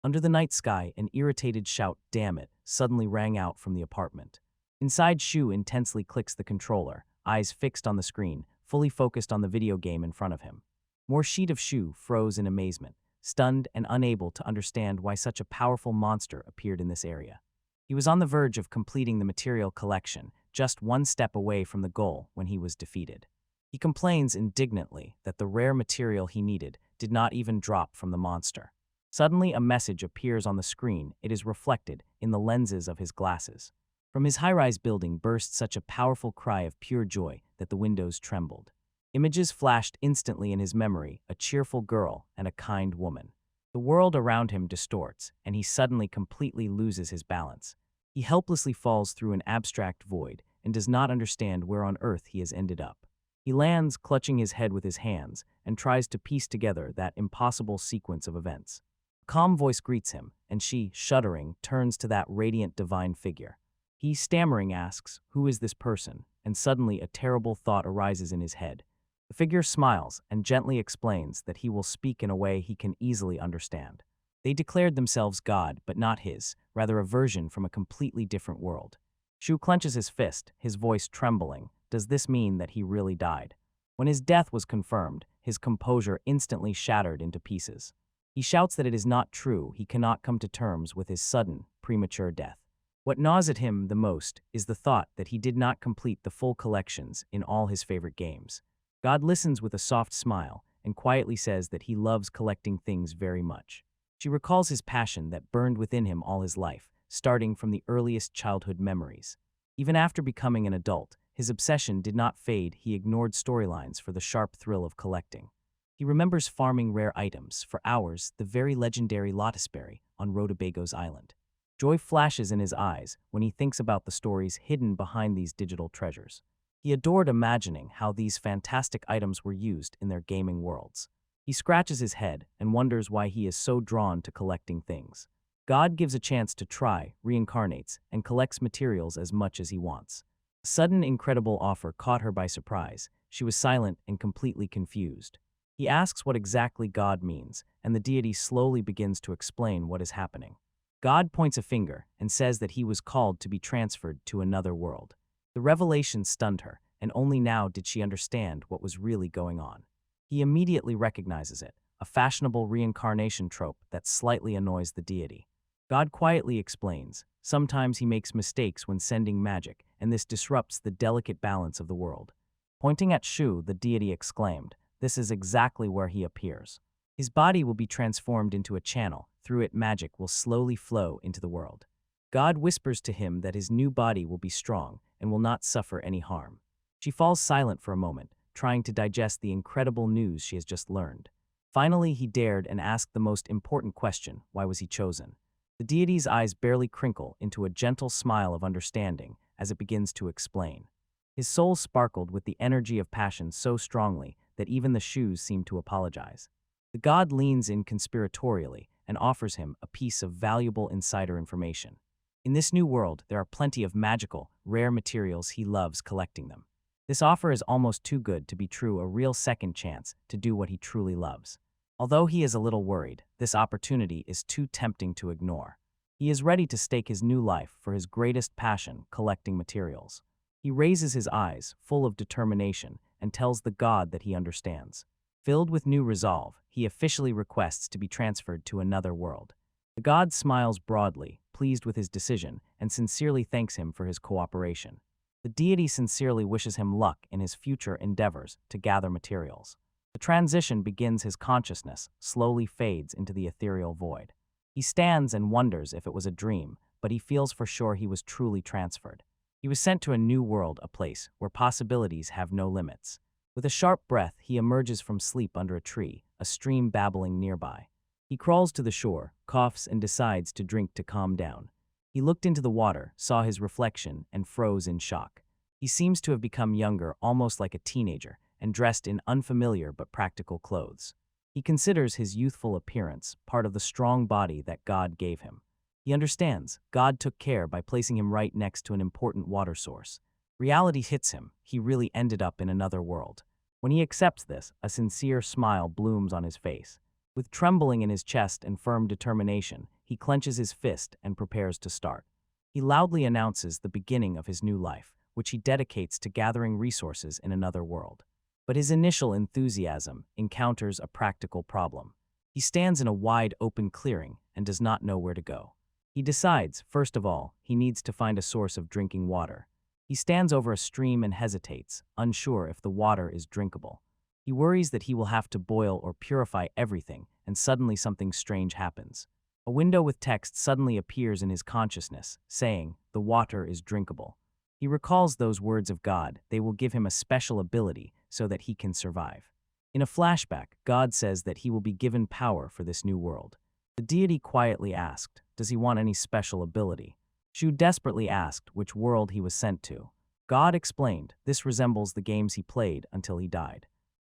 Under the night sky, an irritated shout, "Damn it," suddenly rang out from the apartment. Inside, Shu intensely clicks the controller, eyes fixed on the screen, fully focused on the video game in front of him. More sheet of Shu froze in amazement, stunned and unable to understand why such a powerful monster appeared in this area. He was on the verge of completing the material collection, just one step away from the goal when he was defeated. He complains indignantly that the rare material he needed did not even drop from the monster. Suddenly, a message appears on the screen. It is reflected in the lenses of his glasses. From his high-rise building burst such a powerful cry of pure joy that the windows trembled. Images flashed instantly in his memory, a cheerful girl and a kind woman. The world around him distorts, and he suddenly completely loses his balance. He helplessly falls through an abstract void and does not understand where on earth he has ended up. He lands, clutching his head with his hands, and tries to piece together that impossible sequence of events. A calm voice greets him, and she, shuddering, turns to that radiant divine figure. He, stammering, asks, "Who is this person?" And suddenly a terrible thought arises in his head. The figure smiles and gently explains that he will speak in a way he can easily understand. They declared themselves God, but not his, rather a version from a completely different world. Shu clenches his fist, his voice trembling. Does this mean that he really died? When his death was confirmed, his composure instantly shattered into pieces. He shouts that it is not true. He cannot come to terms with his sudden, premature death. What gnaws at him the most is the thought that he did not complete the full collections in all his favorite games. God listens with a soft smile and quietly says that he loves collecting things very much. She recalls his passion that burned within him all his life, starting from the earliest childhood memories. Even after becoming an adult, his obsession did not fade. He ignored storylines for the sharp thrill of collecting. He remembers farming rare items for hours, the very legendary lotusberry on Rhodabago's island. Joy flashes in his eyes when he thinks about the stories hidden behind these digital treasures. He adored imagining how these fantastic items were used in their gaming worlds. He scratches his head and wonders why he is so drawn to collecting things. God gives a chance to try, reincarnates, and collects materials as much as he wants. A sudden, incredible offer caught her by surprise. She was silent and completely confused. He asks what exactly God means, and the deity slowly begins to explain what is happening. God points a finger and says that he was called to be transferred to another world. The revelation stunned her, and only now did she understand what was really going on. He immediately recognizes it, a fashionable reincarnation trope that slightly annoys the deity. God quietly explains, sometimes he makes mistakes when sending magic, and this disrupts the delicate balance of the world. Pointing at Shu, the deity exclaimed, "This is exactly where he appears. His body will be transformed into a channel, through it magic will slowly flow into the world." God whispers to him that his new body will be strong and will not suffer any harm. She falls silent for a moment, trying to digest the incredible news she has just learned. Finally, he dared and asked the most important question: why was he chosen? The deity's eyes barely crinkle into a gentle smile of understanding as it begins to explain. His soul sparkled with the energy of passion so strongly that even the shoes seemed to apologize. The god leans in conspiratorially and offers him a piece of valuable insider information. In this new world, there are plenty of magical, rare materials. He loves collecting them. This offer is almost too good to be true, a real second chance to do what he truly loves. Although he is a little worried, this opportunity is too tempting to ignore. He is ready to stake his new life for his greatest passion, collecting materials. He raises his eyes, full of determination, and tells the god that he understands. Filled with new resolve, he officially requests to be transferred to another world. The god smiles broadly, pleased with his decision, and sincerely thanks him for his cooperation. The deity sincerely wishes him luck in his future endeavors to gather materials. The transition begins. His consciousness slowly fades into the ethereal void. He stands and wonders if it was a dream, but he feels for sure he was truly transferred. He was sent to a new world, a place where possibilities have no limits. With a sharp breath, he emerges from sleep under a tree, a stream babbling nearby. He crawls to the shore, coughs, and decides to drink to calm down. He looked into the water, saw his reflection, and froze in shock. He seems to have become younger, almost like a teenager, and dressed in unfamiliar but practical clothes. He considers his youthful appearance part of the strong body that God gave him. He understands God took care by placing him right next to an important water source. Reality hits him. He really ended up in another world. When he accepts this, a sincere smile blooms on his face. With trembling in his chest and firm determination, he clenches his fist and prepares to start. He loudly announces the beginning of his new life, which he dedicates to gathering resources in another world. But his initial enthusiasm encounters a practical problem. He stands in a wide open clearing and does not know where to go. He decides, first of all, he needs to find a source of drinking water. He stands over a stream and hesitates, unsure if the water is drinkable. He worries that he will have to boil or purify everything, and suddenly something strange happens. A window with text suddenly appears in his consciousness, saying, "The water is drinkable." He recalls those words of God. They will give him a special ability so that he can survive. In a flashback, God says that he will be given power for this new world. The deity quietly asked, does he want any special ability? Shu desperately asked which world he was sent to. God explained, this resembles the games he played until he died.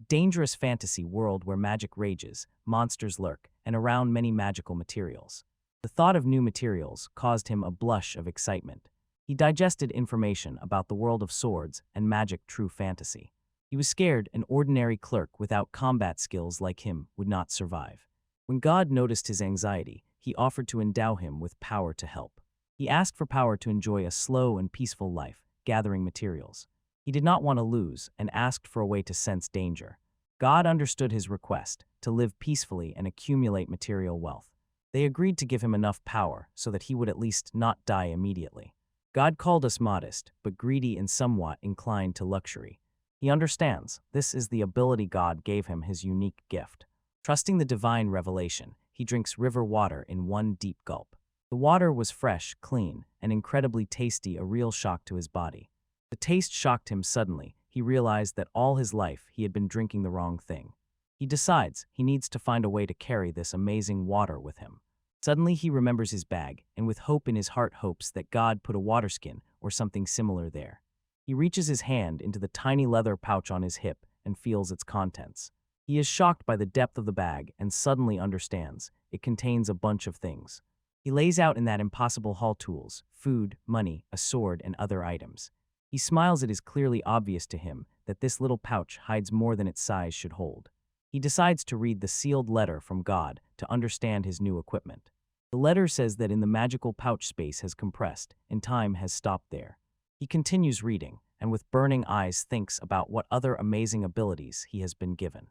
Dangerous fantasy world where magic rages, monsters lurk, and around many magical materials. The thought of new materials caused him a blush of excitement. He digested information about the world of swords and magic true fantasy. He was scared an ordinary clerk without combat skills like him would not survive. When God noticed his anxiety, he offered to endow him with power to help. He asked for power to enjoy a slow and peaceful life, gathering materials. He did not want to lose and asked for a way to sense danger. God understood his request, to live peacefully and accumulate material wealth. They agreed to give him enough power so that he would at least not die immediately. God called us modest, but greedy and somewhat inclined to luxury. He understands this is the ability God gave him, his unique gift. Trusting the divine revelation, he drinks river water in one deep gulp. The water was fresh, clean, and incredibly tasty, a real shock to his body. The taste shocked him suddenly. He realized that all his life he had been drinking the wrong thing. He decides he needs to find a way to carry this amazing water with him. Suddenly he remembers his bag, and with hope in his heart hopes that God put a water skin or something similar there. He reaches his hand into the tiny leather pouch on his hip and feels its contents. He is shocked by the depth of the bag and suddenly understands it contains a bunch of things. He lays out in that impossible haul tools, food, money, a sword, and other items. He smiles. It is clearly obvious to him that this little pouch hides more than its size should hold. He decides to read the sealed letter from God to understand his new equipment. The letter says that in the magical pouch space has compressed and time has stopped there. He continues reading and with burning eyes thinks about what other amazing abilities he has been given.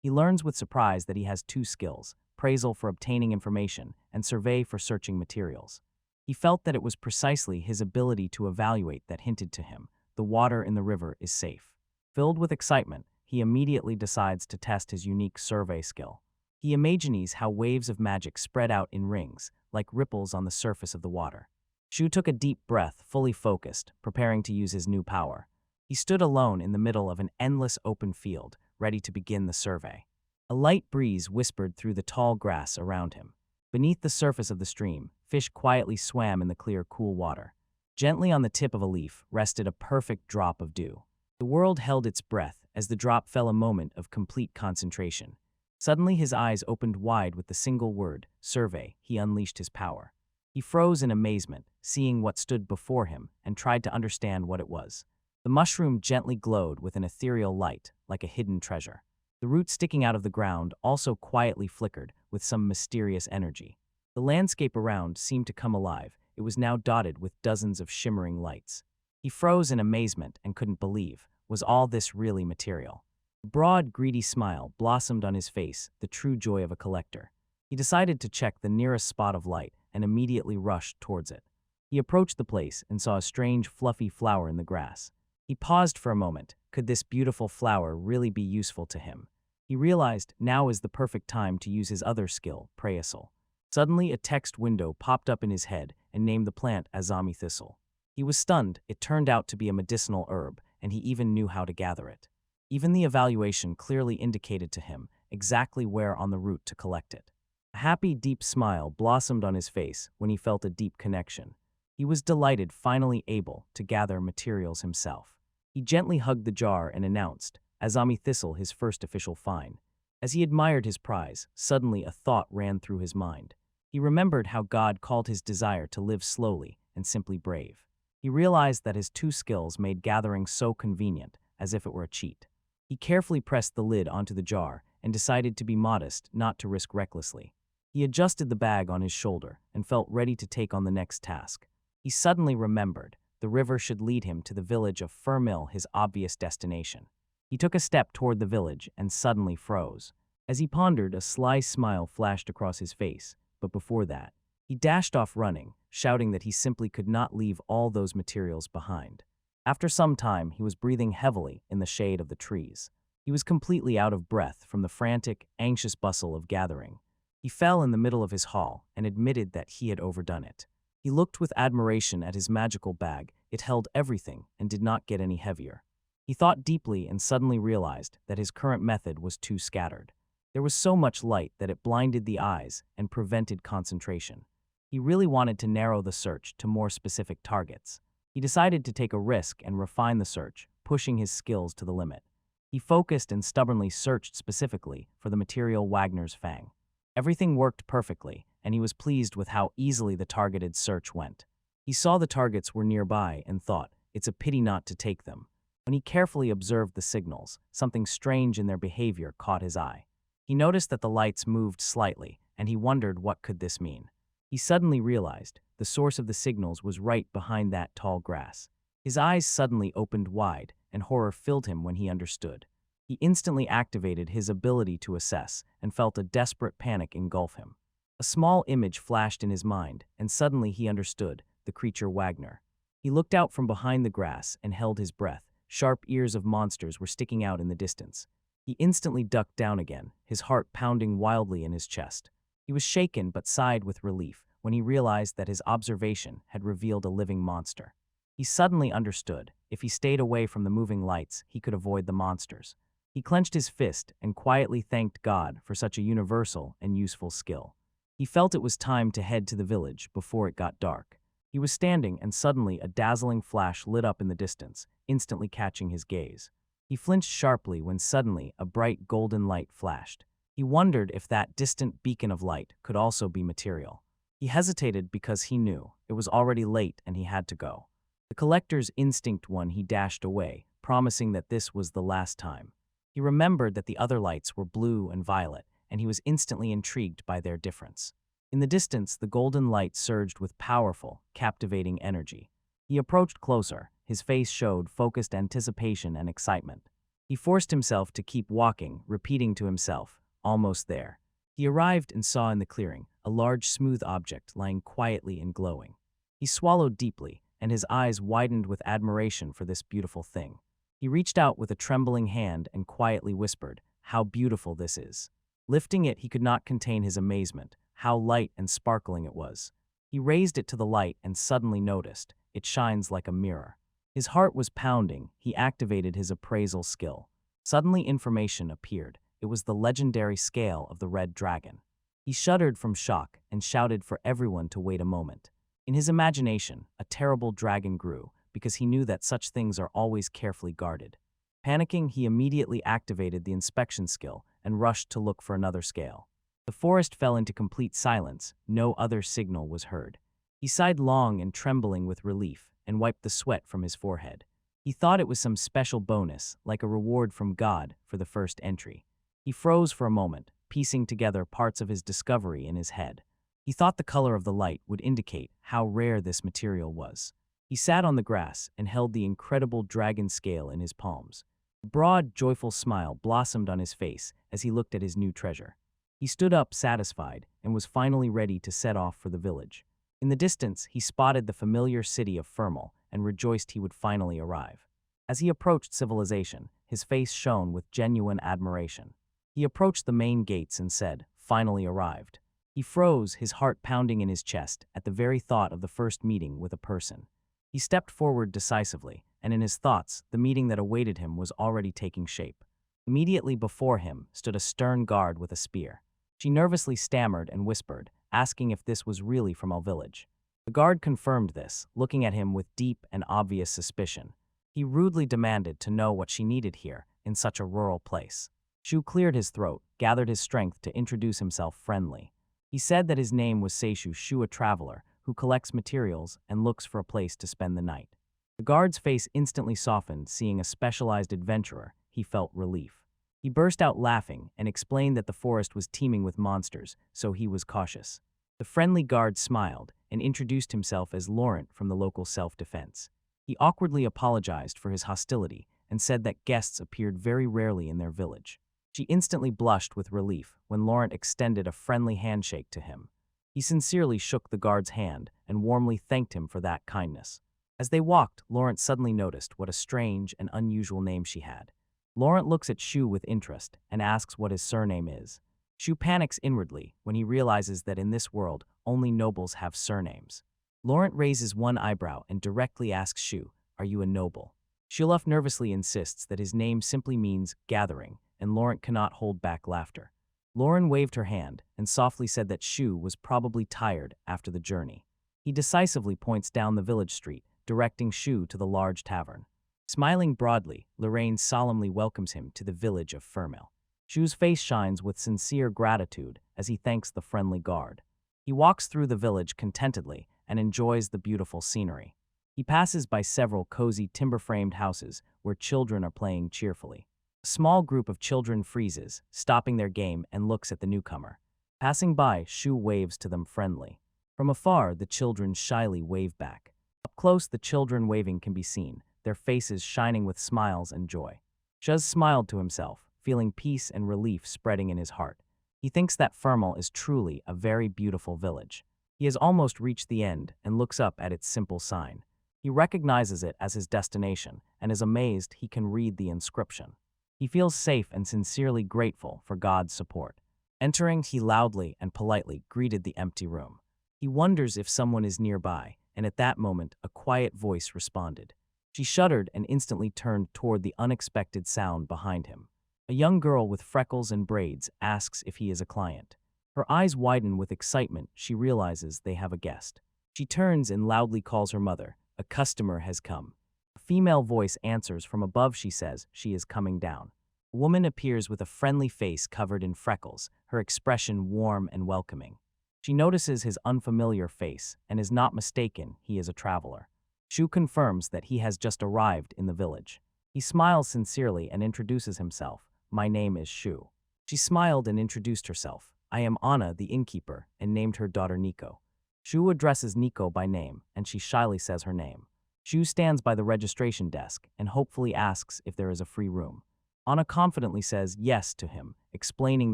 He learns with surprise that he has two skills, appraisal for obtaining information and survey for searching materials. He felt that it was precisely his ability to evaluate that hinted to him, the water in the river is safe. Filled with excitement, he immediately decides to test his unique survey skill. He imagines how waves of magic spread out in rings, like ripples on the surface of the water. Shu took a deep breath, fully focused, preparing to use his new power. He stood alone in the middle of an endless open field, ready to begin the survey. A light breeze whispered through the tall grass around him. Beneath the surface of the stream, fish quietly swam in the clear, cool water. Gently on the tip of a leaf rested a perfect drop of dew. The world held its breath as the drop fell, a moment of complete concentration. Suddenly his eyes opened wide with the single word, survey. He unleashed his power. He froze in amazement, seeing what stood before him, and tried to understand what it was. The mushroom gently glowed with an ethereal light, like a hidden treasure. The root sticking out of the ground also quietly flickered with some mysterious energy. The landscape around seemed to come alive. It was now dotted with dozens of shimmering lights. He froze in amazement and couldn't believe, was all this really material? A broad, greedy smile blossomed on his face, the true joy of a collector. He decided to check the nearest spot of light and immediately rushed towards it. He approached the place and saw a strange, fluffy flower in the grass. He paused for a moment. Could this beautiful flower really be useful to him? He realized now is the perfect time to use his other skill, appraisal. Suddenly, a text window popped up in his head and named the plant azami thistle. He was stunned. It turned out to be a medicinal herb, and he even knew how to gather it. Even the evaluation clearly indicated to him exactly where on the route to collect it. A happy, deep smile blossomed on his face when he felt a deep connection. He was delighted, finally able to gather materials himself. He gently hugged the jar and announced, azami thistle, his first official find. As he admired his prize, suddenly a thought ran through his mind. He remembered how God called his desire to live slowly and simply brave. He realized that his two skills made gathering so convenient, as if it were a cheat. He carefully pressed the lid onto the jar and decided to be modest, not to risk recklessly. He adjusted the bag on his shoulder and felt ready to take on the next task. He suddenly remembered the river should lead him to the village of Furmill, his obvious destination. He took a step toward the village and suddenly froze. As he pondered, a sly smile flashed across his face, but before that, he dashed off running, shouting that he simply could not leave all those materials behind. After some time, he was breathing heavily in the shade of the trees. He was completely out of breath from the frantic, anxious bustle of gathering. He fell in the middle of his haul and admitted that he had overdone it. He looked with admiration at his magical bag. It held everything and did not get any heavier. He thought deeply and suddenly realized that his current method was too scattered. There was so much light that it blinded the eyes and prevented concentration. He really wanted to narrow the search to more specific targets. He decided to take a risk and refine the search, pushing his skills to the limit. He focused and stubbornly searched specifically for the material Wagner's fang. Everything worked perfectly, and he was pleased with how easily the targeted search went. He saw the targets were nearby and thought, it's a pity not to take them. When he carefully observed the signals, something strange in their behavior caught his eye. He noticed that the lights moved slightly, and he wondered what could this mean. He suddenly realized the source of the signals was right behind that tall grass. His eyes suddenly opened wide, and horror filled him when he understood. He instantly activated his ability to assess and felt a desperate panic engulf him. A small image flashed in his mind, and suddenly he understood the creature Wagner. He looked out from behind the grass and held his breath. Sharp ears of monsters were sticking out in the distance. He instantly ducked down again, his heart pounding wildly in his chest. He was shaken but sighed with relief when he realized that his observation had revealed a living monster. He suddenly understood. If he stayed away from the moving lights, he could avoid the monsters. He clenched his fist and quietly thanked God for such a universal and useful skill. He felt it was time to head to the village before it got dark. He was standing and suddenly a dazzling flash lit up in the distance, instantly catching his gaze. He flinched sharply when suddenly a bright golden light flashed. He wondered if that distant beacon of light could also be material. He hesitated because he knew it was already late and he had to go. The collector's instinct won. He dashed away, promising that this was the last time. He remembered that the other lights were blue and violet, and he was instantly intrigued by their difference. In the distance, the golden light surged with powerful, captivating energy. He approached closer. His face showed focused anticipation and excitement. He forced himself to keep walking, repeating to himself, "Almost there." He arrived and saw in the clearing a large smooth object lying quietly and glowing. He swallowed deeply, and his eyes widened with admiration for this beautiful thing. He reached out with a trembling hand and quietly whispered, "How beautiful this is." Lifting it, he could not contain his amazement, how light and sparkling it was. He raised it to the light and suddenly noticed, it shines like a mirror. His heart was pounding. He activated his appraisal skill. Suddenly information appeared. It was the legendary scale of the red dragon. He shuddered from shock and shouted for everyone to wait a moment. In his imagination, a terrible dragon grew, because he knew that such things are always carefully guarded. Panicking, he immediately activated the inspection skill and rushed to look for another scale. The forest fell into complete silence. No other signal was heard. He sighed long and trembling with relief and wiped the sweat from his forehead. He thought it was some special bonus, like a reward from God for the first entry. He froze for a moment, piecing together parts of his discovery in his head. He thought the color of the light would indicate how rare this material was. He sat on the grass and held the incredible dragon scale in his palms. A broad, joyful smile blossomed on his face as he looked at his new treasure. He stood up satisfied and was finally ready to set off for the village. In the distance, he spotted the familiar city of Furmill and rejoiced he would finally arrive. As he approached civilization, his face shone with genuine admiration. He approached the main gates and said, "Finally arrived." He froze, his heart pounding in his chest at the very thought of the first meeting with a person. He stepped forward decisively, and in his thoughts, the meeting that awaited him was already taking shape. Immediately before him stood a stern guard with a spear. She nervously stammered and whispered, asking if this was really from our village. The guard confirmed this, looking at him with deep and obvious suspicion. He rudely demanded to know what she needed here, in such a rural place. Shu cleared his throat, gathered his strength to introduce himself friendly. He said that his name was Seishu Shu, a traveler who collects materials and looks for a place to spend the night. The guard's face instantly softened. Seeing a specialized adventurer, he felt relief. He burst out laughing and explained that the forest was teeming with monsters, so he was cautious. The friendly guard smiled and introduced himself as Laurent from the local self-defense. He awkwardly apologized for his hostility and said that guests appeared very rarely in their village. She instantly blushed with relief when Laurent extended a friendly handshake to him. He sincerely shook the guard's hand and warmly thanked him for that kindness. As they walked, Laurent suddenly noticed what a strange and unusual name she had. Laurent looks at Shu with interest and asks what his surname is. Shu panics inwardly when he realizes that in this world, only nobles have surnames. Laurent raises one eyebrow and directly asks Shu, "Are you a noble?" Shuluf nervously insists that his name simply means gathering, and Laurent cannot hold back laughter. Lauren waved her hand and softly said that Shu was probably tired after the journey. He decisively points down the village street, directing Shu to the large tavern. Smiling broadly, Lorraine solemnly welcomes him to the village of Fermel. Shu's face shines with sincere gratitude as he thanks the friendly guard. He walks through the village contentedly and enjoys the beautiful scenery. He passes by several cozy timber-framed houses where children are playing cheerfully. A small group of children freezes, stopping their game, and looks at the newcomer. Passing by, Shu waves to them friendly. From afar, the children shyly wave back. Up close, the children waving can be seen, their faces shining with smiles and joy. Shuz smiled to himself, feeling peace and relief spreading in his heart. He thinks that Fermel is truly a very beautiful village. He has almost reached the end and looks up at its simple sign. He recognizes it as his destination and is amazed he can read the inscription. He feels safe and sincerely grateful for God's support. Entering, he loudly and politely greeted the empty room. He wonders if someone is nearby, and at that moment, a quiet voice responded. She shuddered and instantly turned toward the unexpected sound behind him. A young girl with freckles and braids asks if he is a client. Her eyes widen with excitement. She realizes they have a guest. She turns and loudly calls her mother. "A customer has come." A female voice answers from above. She says she is coming down. A woman appears with a friendly face covered in freckles, her expression warm and welcoming. She notices his unfamiliar face and is not mistaken. He is a traveler. Shu confirms that he has just arrived in the village. He smiles sincerely and introduces himself. "My name is Shu." She smiled and introduced herself. "I am Anna, the innkeeper," and named her daughter Nico. Shu addresses Nico by name, and she shyly says her name. Shu stands by the registration desk and hopefully asks if there is a free room. Anna confidently says yes to him, explaining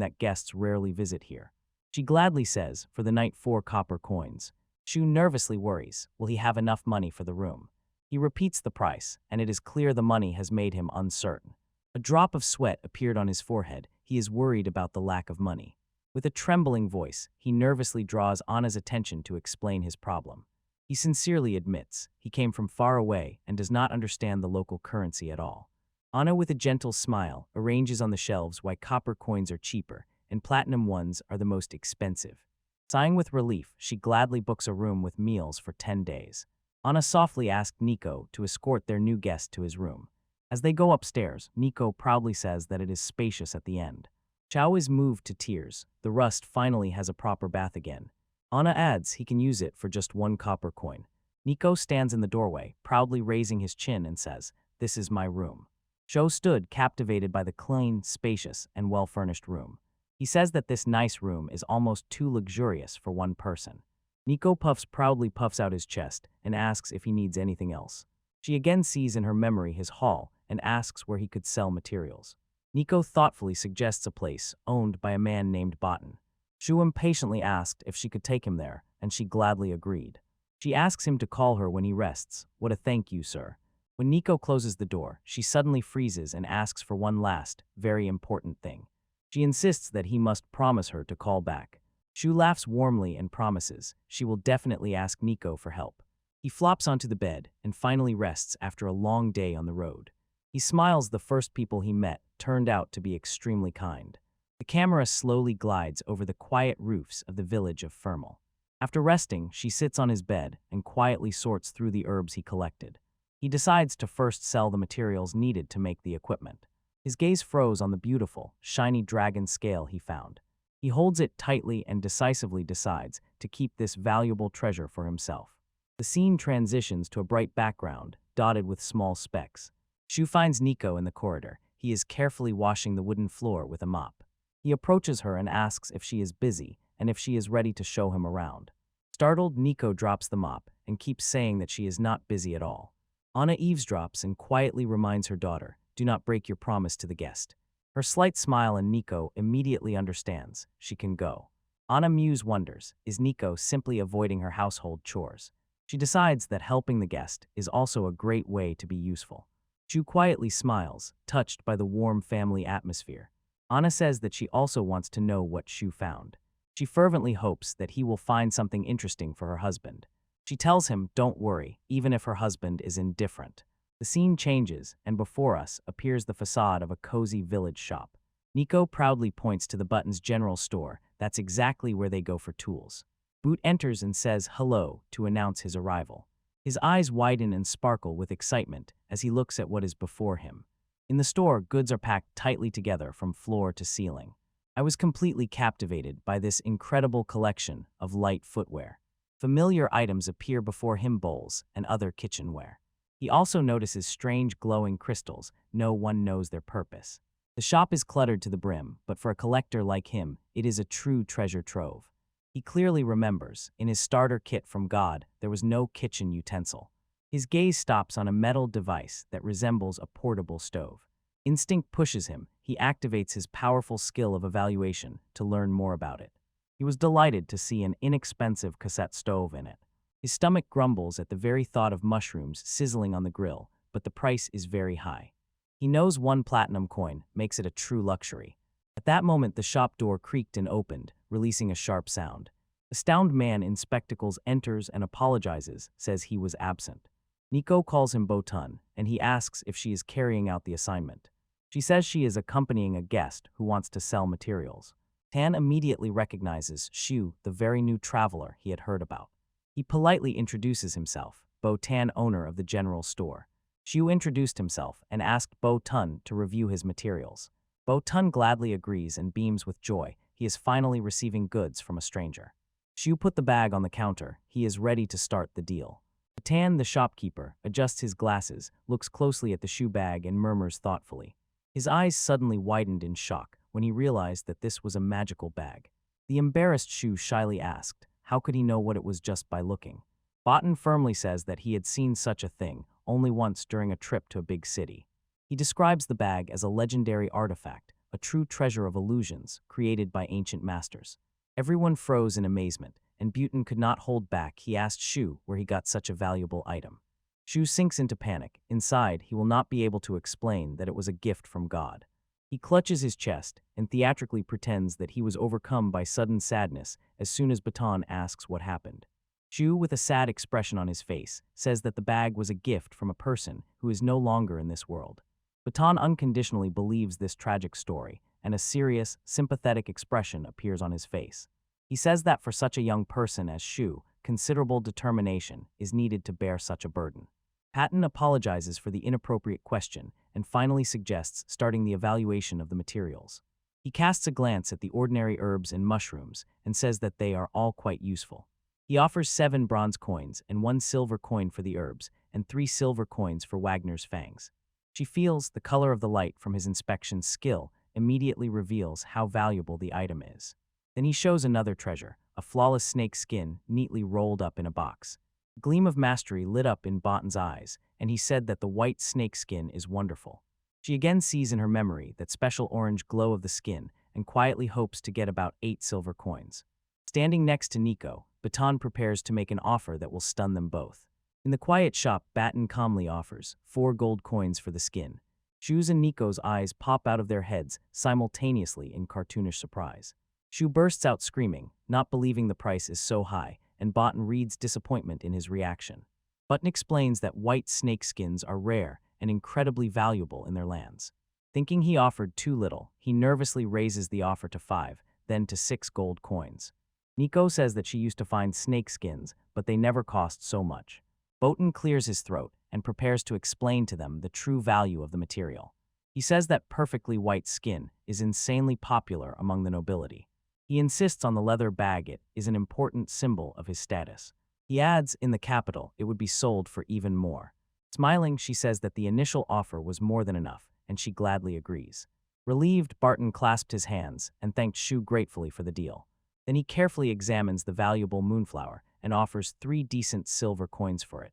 that guests rarely visit here. She gladly says, for the night, 4 copper coins. Shu nervously worries, will he have enough money for the room? He repeats the price, and it is clear the money has made him uncertain. A drop of sweat appeared on his forehead. He is worried about the lack of money. With a trembling voice, he nervously draws Anna's attention to explain his problem. He sincerely admits he came from far away and does not understand the local currency at all. Anna, with a gentle smile, arranges on the shelves why copper coins are cheaper and platinum ones are the most expensive. Sighing with relief, she gladly books a room with meals for 10 days. Anna softly asked Nico to escort their new guest to his room. As they go upstairs, Nico proudly says that it is spacious at the end. Chao is moved to tears. The rust finally has a proper bath again. Anna adds he can use it for just 1 copper coin. Nico stands in the doorway, proudly raising his chin and says, "This is my room." Chao stood captivated by the clean, spacious, and well-furnished room. He says that this nice room is almost too luxurious for one person. Nico proudly puffs out his chest and asks if he needs anything else. She again sees in her memory his hall and asks where he could sell materials. Nico thoughtfully suggests a place owned by a man named Botan. Shu impatiently asked if she could take him there, and she gladly agreed. She asks him to call her when he rests. "What a thank you, sir." When Nico closes the door, she suddenly freezes and asks for one last, very important thing. She insists that he must promise her to call back. Shu laughs warmly and promises she will definitely ask Nico for help. He flops onto the bed and finally rests after a long day on the road. He smiles. The first people he met turned out to be extremely kind. The camera slowly glides over the quiet roofs of the village of Fermel. After resting, she sits on his bed and quietly sorts through the herbs he collected. He decides to first sell the materials needed to make the equipment. His gaze froze on the beautiful, shiny dragon scale he found. He holds it tightly and decisively decides to keep this valuable treasure for himself. The scene transitions to a bright background, dotted with small specks. Shu finds Nico in the corridor. he is carefully washing the wooden floor with a mop. He approaches her and asks if she is busy and if she is ready to show him around. Startled, Nico drops the mop and keeps saying that she is not busy at all. Anna eavesdrops and quietly reminds her daughter, "Do not break your promise to the guest." Her slight smile and Nico immediately understands. She can go. Anna Muse wonders, is Nico simply avoiding her household chores? She decides that helping the guest is also a great way to be useful. Shu quietly smiles, touched by the warm family atmosphere. Anna says that she also wants to know what Shu found. She fervently hopes that he will find something interesting for her husband. She tells him, don't worry, even if her husband is indifferent. The scene changes, and before us appears the facade of a cozy village shop. Nico proudly points to the Buttons General Store. That's exactly where they go for tools. Boot enters and says hello to announce his arrival. His eyes widen and sparkle with excitement as he looks at what is before him. In the store, goods are packed tightly together from floor to ceiling. I was completely captivated by this incredible collection of light footwear. Familiar items appear before him, bowls and other kitchenware. He also notices strange glowing crystals. No one knows their purpose. The shop is cluttered to the brim, but for a collector like him, it is a true treasure trove. He clearly remembers, in his starter kit from God, there was no kitchen utensil. His gaze stops on a metal device that resembles a portable stove. Instinct pushes him. He activates his powerful skill of evaluation to learn more about it. He was delighted to see an inexpensive cassette stove in it. His stomach grumbles at the very thought of mushrooms sizzling on the grill, but the price is very high. He knows one platinum coin makes it a true luxury. At that moment, the shop door creaked and opened, releasing a sharp sound. A astounded man in spectacles enters and apologizes, says he was absent. Nico calls him Botun, and he asks if she is carrying out the assignment. She says she is accompanying a guest who wants to sell materials. Tan immediately recognizes Shu, the very new traveler he had heard about. He politely introduces himself, Bo-tan, owner of the general store. Shu introduced himself and asked Bo-tun to review his materials. Bo-tun gladly agrees and beams with joy. He is finally receiving goods from a stranger. Shu put the bag on the counter. He is ready to start the deal. Tan, the shopkeeper, adjusts his glasses, looks closely at the shoe bag and murmurs thoughtfully. His eyes suddenly widened in shock when he realized that this was a magical bag. The embarrassed Shu shyly asked, how could he know what it was just by looking? Botan firmly says that he had seen such a thing only once during a trip to a big city. He describes the bag as a legendary artifact, a true treasure of illusions created by ancient masters. Everyone froze in amazement, and Botan could not hold back. He asked Shu where he got such a valuable item. Shu sinks into panic. Inside, he will not be able to explain that it was a gift from God. He clutches his chest and theatrically pretends that he was overcome by sudden sadness as soon as Botan asks what happened. Shu, with a sad expression on his face, says that the bag was a gift from a person who is no longer in this world. Botan unconditionally believes this tragic story, and a serious, sympathetic expression appears on his face. He says that for such a young person as Shu, considerable determination is needed to bear such a burden. Patton apologizes for the inappropriate question and finally suggests starting the evaluation of the materials. He casts a glance at the ordinary herbs and mushrooms and says that they are all quite useful. He offers 7 bronze coins and 1 silver coin for the herbs and 3 silver coins for Wagner's fangs. She feels the color of the light from his inspection skill immediately reveals how valuable the item is. Then he shows another treasure, a flawless snake skin neatly rolled up in a box. A gleam of mastery lit up in Botan's eyes, and he said that the white snake skin is wonderful. She again sees in her memory that special orange glow of the skin and quietly hopes to get about 8 silver coins. Standing next to Nico, Botan prepares to make an offer that will stun them both. In the quiet shop, Botan calmly offers 4 gold coins for the skin. Shu's and Nico's eyes pop out of their heads simultaneously in cartoonish surprise. Shu bursts out screaming, not believing the price is so high, and Botan reads disappointment in his reaction. Botan explains that white snake skins are rare and incredibly valuable in their lands. Thinking he offered too little, he nervously raises the offer to 5, then to 6 gold coins. Nico says that she used to find snake skins, but they never cost so much. Botan clears his throat and prepares to explain to them the true value of the material. He says that perfectly white skin is insanely popular among the nobility. He insists on the leather bag. It is an important symbol of his status. He adds, in the capital, it would be sold for even more. Smiling, she says that the initial offer was more than enough, and she gladly agrees. Relieved, Barton clasped his hands and thanked Shu gratefully for the deal. Then he carefully examines the valuable moonflower and offers 3 decent silver coins for it.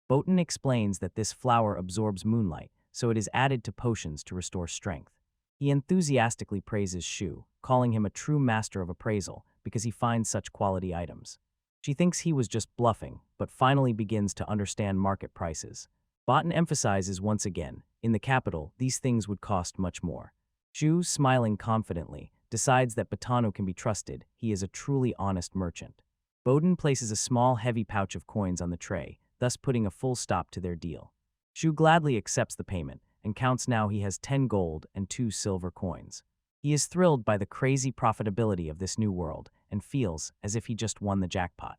Botan explains that this flower absorbs moonlight, so it is added to potions to restore strength. He enthusiastically praises Shu, calling him a true master of appraisal because he finds such quality items. She thinks he was just bluffing, but finally begins to understand market prices. Botan emphasizes once again, in the capital, these things would cost much more. Shu, smiling confidently, decides that Botano can be trusted. He is a truly honest merchant. Botan places a small, heavy pouch of coins on the tray, thus putting a full stop to their deal. Shu gladly accepts the payment and counts now he has 10 gold and 2 silver coins. He is thrilled by the crazy profitability of this new world and feels as if he just won the jackpot.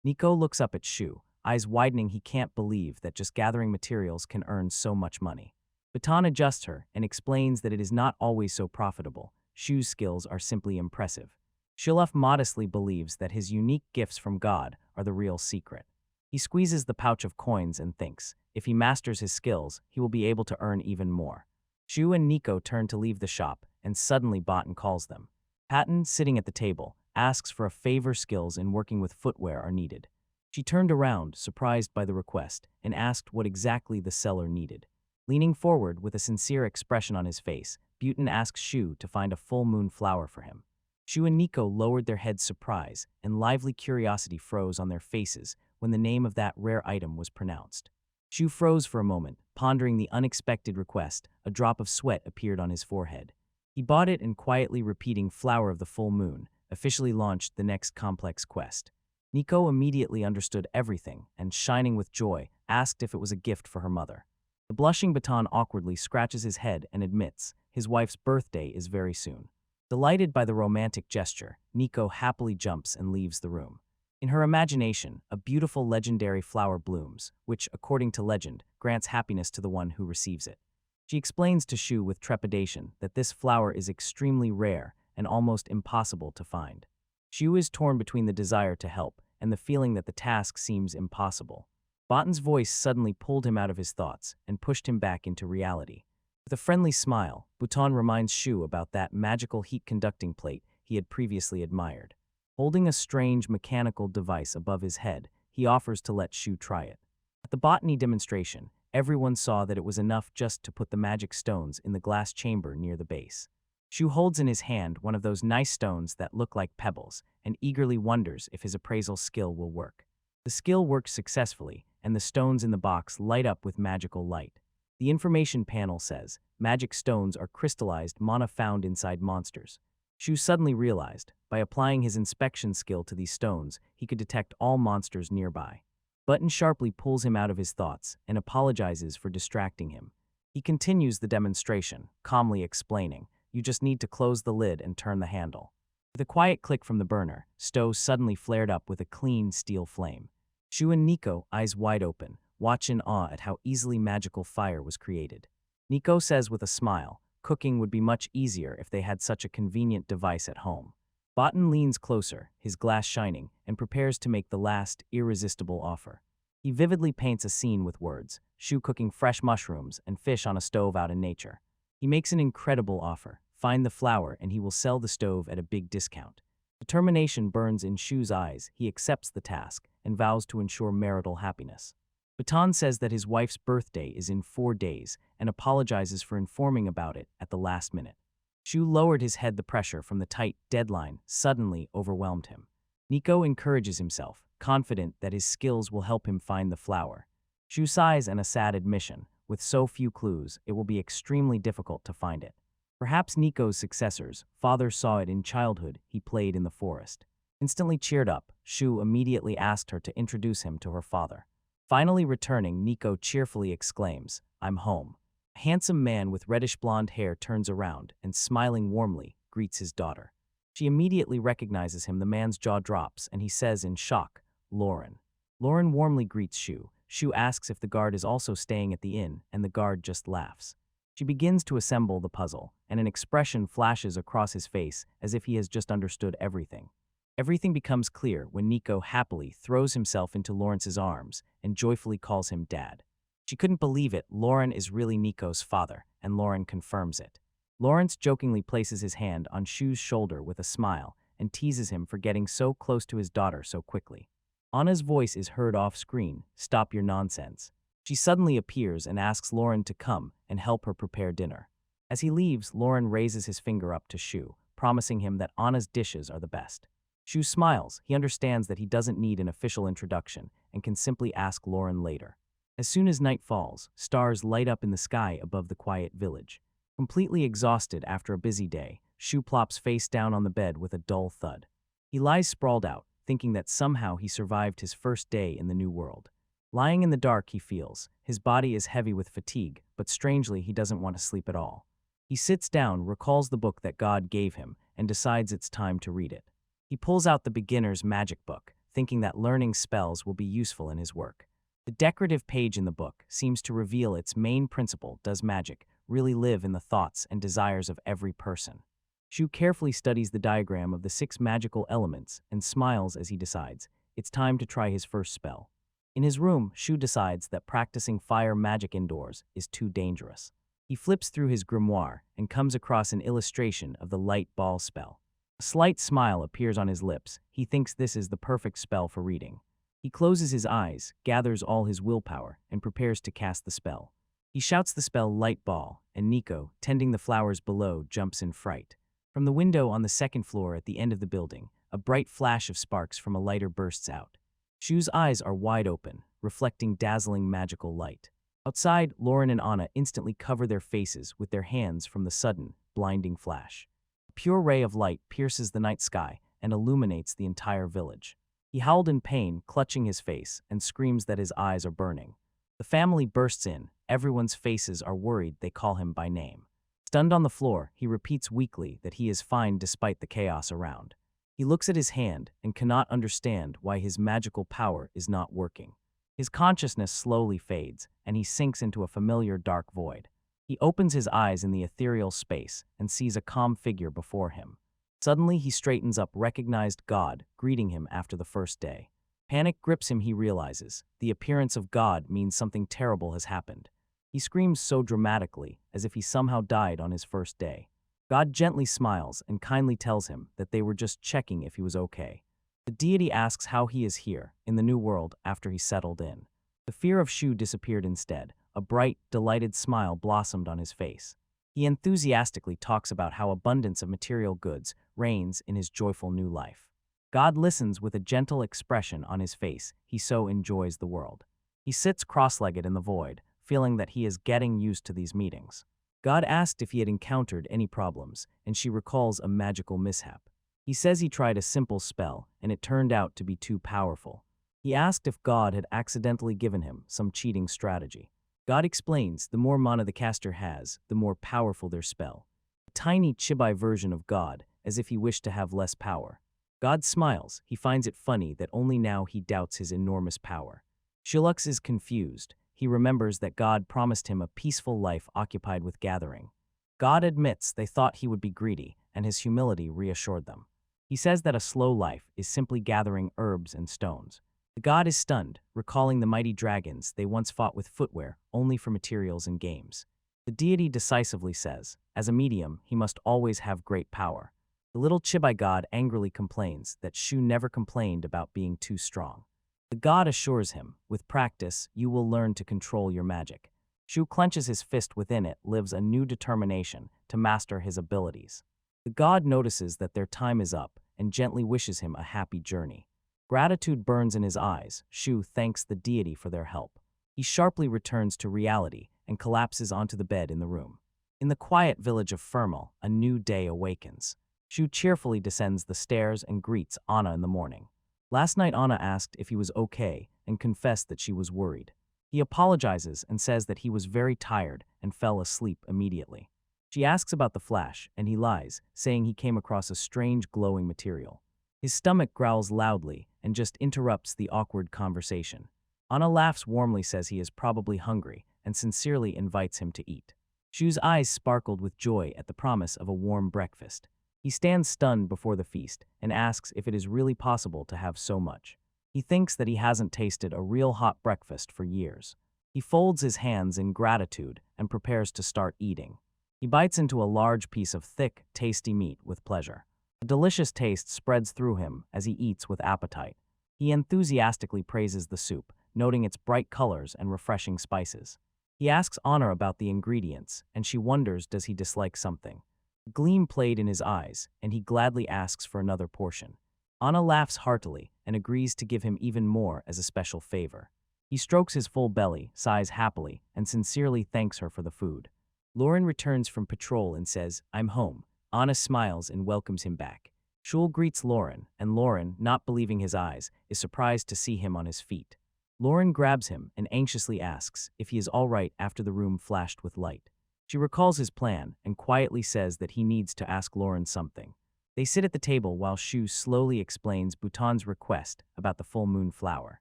Nico looks up at Shu, eyes widening. He can't believe that just gathering materials can earn so much money. Batan adjusts her and explains that it is not always so profitable. Shu's skills are simply impressive. Shiluf modestly believes that his unique gifts from God are the real secret. He squeezes the pouch of coins and thinks, if he masters his skills, he will be able to earn even more. Shu and Nico turn to leave the shop, and suddenly Botan calls them. Patton, sitting at the table, asks for a favor. Skills in working with footwear are needed. She turned around, surprised by the request, and asked what exactly the seller needed. Leaning forward with a sincere expression on his face, Botan asks Shu to find a full moon flower for him. Shu and Nico lowered their heads surprise, and lively curiosity froze on their faces when the name of that rare item was pronounced. Shu froze for a moment, pondering the unexpected request. A drop of sweat appeared on his forehead. He bought it and, quietly repeating "Flower of the Full Moon," officially launched the next complex quest. Nico immediately understood everything and, shining with joy, asked if it was a gift for her mother. The blushing Batan awkwardly scratches his head and admits his wife's birthday is very soon. Delighted by the romantic gesture, Nico happily jumps and leaves the room. In her imagination, a beautiful legendary flower blooms, which, according to legend, grants happiness to the one who receives it. She explains to Shu with trepidation that this flower is extremely rare and almost impossible to find. Shu is torn between the desire to help and the feeling that the task seems impossible. Botan's voice suddenly pulled him out of his thoughts and pushed him back into reality. With a friendly smile, Botan reminds Shu about that magical heat-conducting plate he had previously admired. Holding a strange mechanical device above his head, he offers to let Shu try it. At the botany demonstration, everyone saw that it was enough just to put the magic stones in the glass chamber near the base. Shu holds in his hand one of those nice stones that look like pebbles and eagerly wonders if his appraisal skill will work. The skill works successfully, and the stones in the box light up with magical light. The information panel says, magic stones are crystallized mana found inside monsters. Shu suddenly realized, by applying his inspection skill to these stones, he could detect all monsters nearby. Botan sharply pulls him out of his thoughts and apologizes for distracting him. He continues the demonstration, calmly explaining, you just need to close the lid and turn the handle. With a quiet click from the burner, stove suddenly flared up with a clean steel flame. Shu and Nico, eyes wide open, watch in awe at how easily magical fire was created. Nico says with a smile, cooking would be much easier if they had such a convenient device at home. Botan leans closer, his glass shining, and prepares to make the last, irresistible offer. He vividly paints a scene with words, Shu cooking fresh mushrooms and fish on a stove out in nature. He makes an incredible offer, find the flower and he will sell the stove at a big discount. Determination burns in Shu's eyes. He accepts the task and vows to ensure marital happiness. Batan says that his wife's birthday is in 4 days and apologizes for informing about it at the last minute. Shu lowered his head. The pressure from the tight deadline suddenly overwhelmed him. Nico encourages himself, confident that his skills will help him find the flower. Shu sighs in a sad admission, with so few clues, it will be extremely difficult to find it. Perhaps Nico's successors, father saw it in childhood, he played in the forest. Instantly cheered up, Shu immediately asked her to introduce him to her father. Finally returning, Nico cheerfully exclaims, I'm home. A handsome man with reddish blonde hair turns around and, smiling warmly, greets his daughter. She immediately recognizes him. The man's jaw drops and he says in shock, Lauren. Lauren warmly greets Shu. Shu asks if the guard is also staying at the inn, and the guard just laughs. She begins to assemble the puzzle, and an expression flashes across his face as if he has just understood everything. Everything becomes clear when Nico happily throws himself into Lawrence's arms and joyfully calls him Dad. She couldn't believe it. Lauren is really Nico's father, and Lauren confirms it. Lawrence jokingly places his hand on Shu's shoulder with a smile and teases him for getting so close to his daughter so quickly. Anna's voice is heard off-screen, "Stop your nonsense." She suddenly appears and asks Lauren to come and help her prepare dinner. As he leaves, Lauren raises his finger up to Shu, promising him that Anna's dishes are the best. Shu smiles. He understands that he doesn't need an official introduction and can simply ask Lauren later. As soon as night falls, stars light up in the sky above the quiet village. Completely exhausted after a busy day, Shu plops face down on the bed with a dull thud. He lies sprawled out, thinking that somehow he survived his first day in the new world. Lying in the dark, he feels. His body is heavy with fatigue, but strangely he doesn't want to sleep at all. He sits down, recalls the book that God gave him, and decides it's time to read it. He pulls out the beginner's magic book, thinking that learning spells will be useful in his work. The decorative page in the book seems to reveal its main principle: does magic really live in the thoughts and desires of every person? Shu carefully studies the diagram of the 6 magical elements and smiles as he decides it's time to try his first spell. In his room, Shu decides that practicing fire magic indoors is too dangerous. He flips through his grimoire and comes across an illustration of the light ball spell. A slight smile appears on his lips. He thinks this is the perfect spell for reading. He closes his eyes, gathers all his willpower, and prepares to cast the spell. He shouts the spell "light ball," and Nico, tending the flowers below, jumps in fright. From the window on the second floor at the end of the building, a bright flash of sparks from a lighter bursts out. Shu's eyes are wide open, reflecting dazzling magical light. Outside, Lauren and Anna instantly cover their faces with their hands from the sudden, blinding flash. A pure ray of light pierces the night sky and illuminates the entire village. He howled in pain, clutching his face, and screams that his eyes are burning. The family bursts in. Everyone's faces are worried. They call him by name. Stunned on the floor, he repeats weakly that he is fine despite the chaos around. He looks at his hand and cannot understand why his magical power is not working. His consciousness slowly fades, and he sinks into a familiar dark void. He opens his eyes in the ethereal space and sees a calm figure before him. Suddenly, he straightens up, recognized God, greeting him after the first day. Panic grips him. He realizes the appearance of God means something terrible has happened. He screams so dramatically, as if he somehow died on his first day. God gently smiles and kindly tells him that they were just checking if he was okay. The deity asks how he is here, in the new world, after he settled in. The fear of Shu disappeared instead. A bright, delighted smile blossomed on his face. He enthusiastically talks about how abundance of material goods reigns in his joyful new life. God listens with a gentle expression on his face. He so enjoys the world. He sits cross-legged in the void, feeling that he is getting used to these meetings. God asked if he had encountered any problems, and she recalls a magical mishap. He says he tried a simple spell, and it turned out to be too powerful. He asked if God had accidentally given him some cheating strategy. God explains the more mana the caster has, the more powerful their spell. A tiny chibi version of God, as if he wished to have less power. God smiles. He finds it funny that only now he doubts his enormous power. Shilux is confused. He remembers that God promised him a peaceful life occupied with gathering. God admits they thought he would be greedy, and his humility reassured them. He says that a slow life is simply gathering herbs and stones. The god is stunned, recalling the mighty dragons they once fought with footwear only for materials and games. The deity decisively says, as a medium, he must always have great power. The little chibi god angrily complains that Shu never complained about being too strong. The god assures him, with practice, you will learn to control your magic. Shu clenches his fist. Within it lives a new determination to master his abilities. The god notices that their time is up and gently wishes him a happy journey. Gratitude burns in his eyes. Shu thanks the deity for their help. He sharply returns to reality and collapses onto the bed in the room. In the quiet village of Fermal, a new day awakens. Shu cheerfully descends the stairs and greets Anna in the morning. Last night Anna asked if he was okay and confessed that she was worried. He apologizes and says that he was very tired and fell asleep immediately. She asks about the flash, and he lies, saying he came across a strange glowing material. His stomach growls loudly and just interrupts the awkward conversation. Anna laughs warmly, says he is probably hungry, and sincerely invites him to eat. Shu's eyes sparkled with joy at the promise of a warm breakfast. He stands stunned before the feast and asks if it is really possible to have so much. He thinks that he hasn't tasted a real hot breakfast for years. He folds his hands in gratitude and prepares to start eating. He bites into a large piece of thick, tasty meat with pleasure. A delicious taste spreads through him as he eats with appetite. He enthusiastically praises the soup, noting its bright colors and refreshing spices. He asks Honor about the ingredients, and she wonders does he dislike something. A gleam played in his eyes, and he gladly asks for another portion. Anna laughs heartily and agrees to give him even more as a special favor. He strokes his full belly, sighs happily, and sincerely thanks her for the food. Lauren returns from patrol and says, "I'm home." Anna smiles and welcomes him back. Shul greets Lauren, and Lauren, not believing his eyes, is surprised to see him on his feet. Lauren grabs him and anxiously asks if he is all right after the room flashed with light. She recalls his plan and quietly says that he needs to ask Lauren something. They sit at the table while Shu slowly explains Bhutan's request about the full moon flower.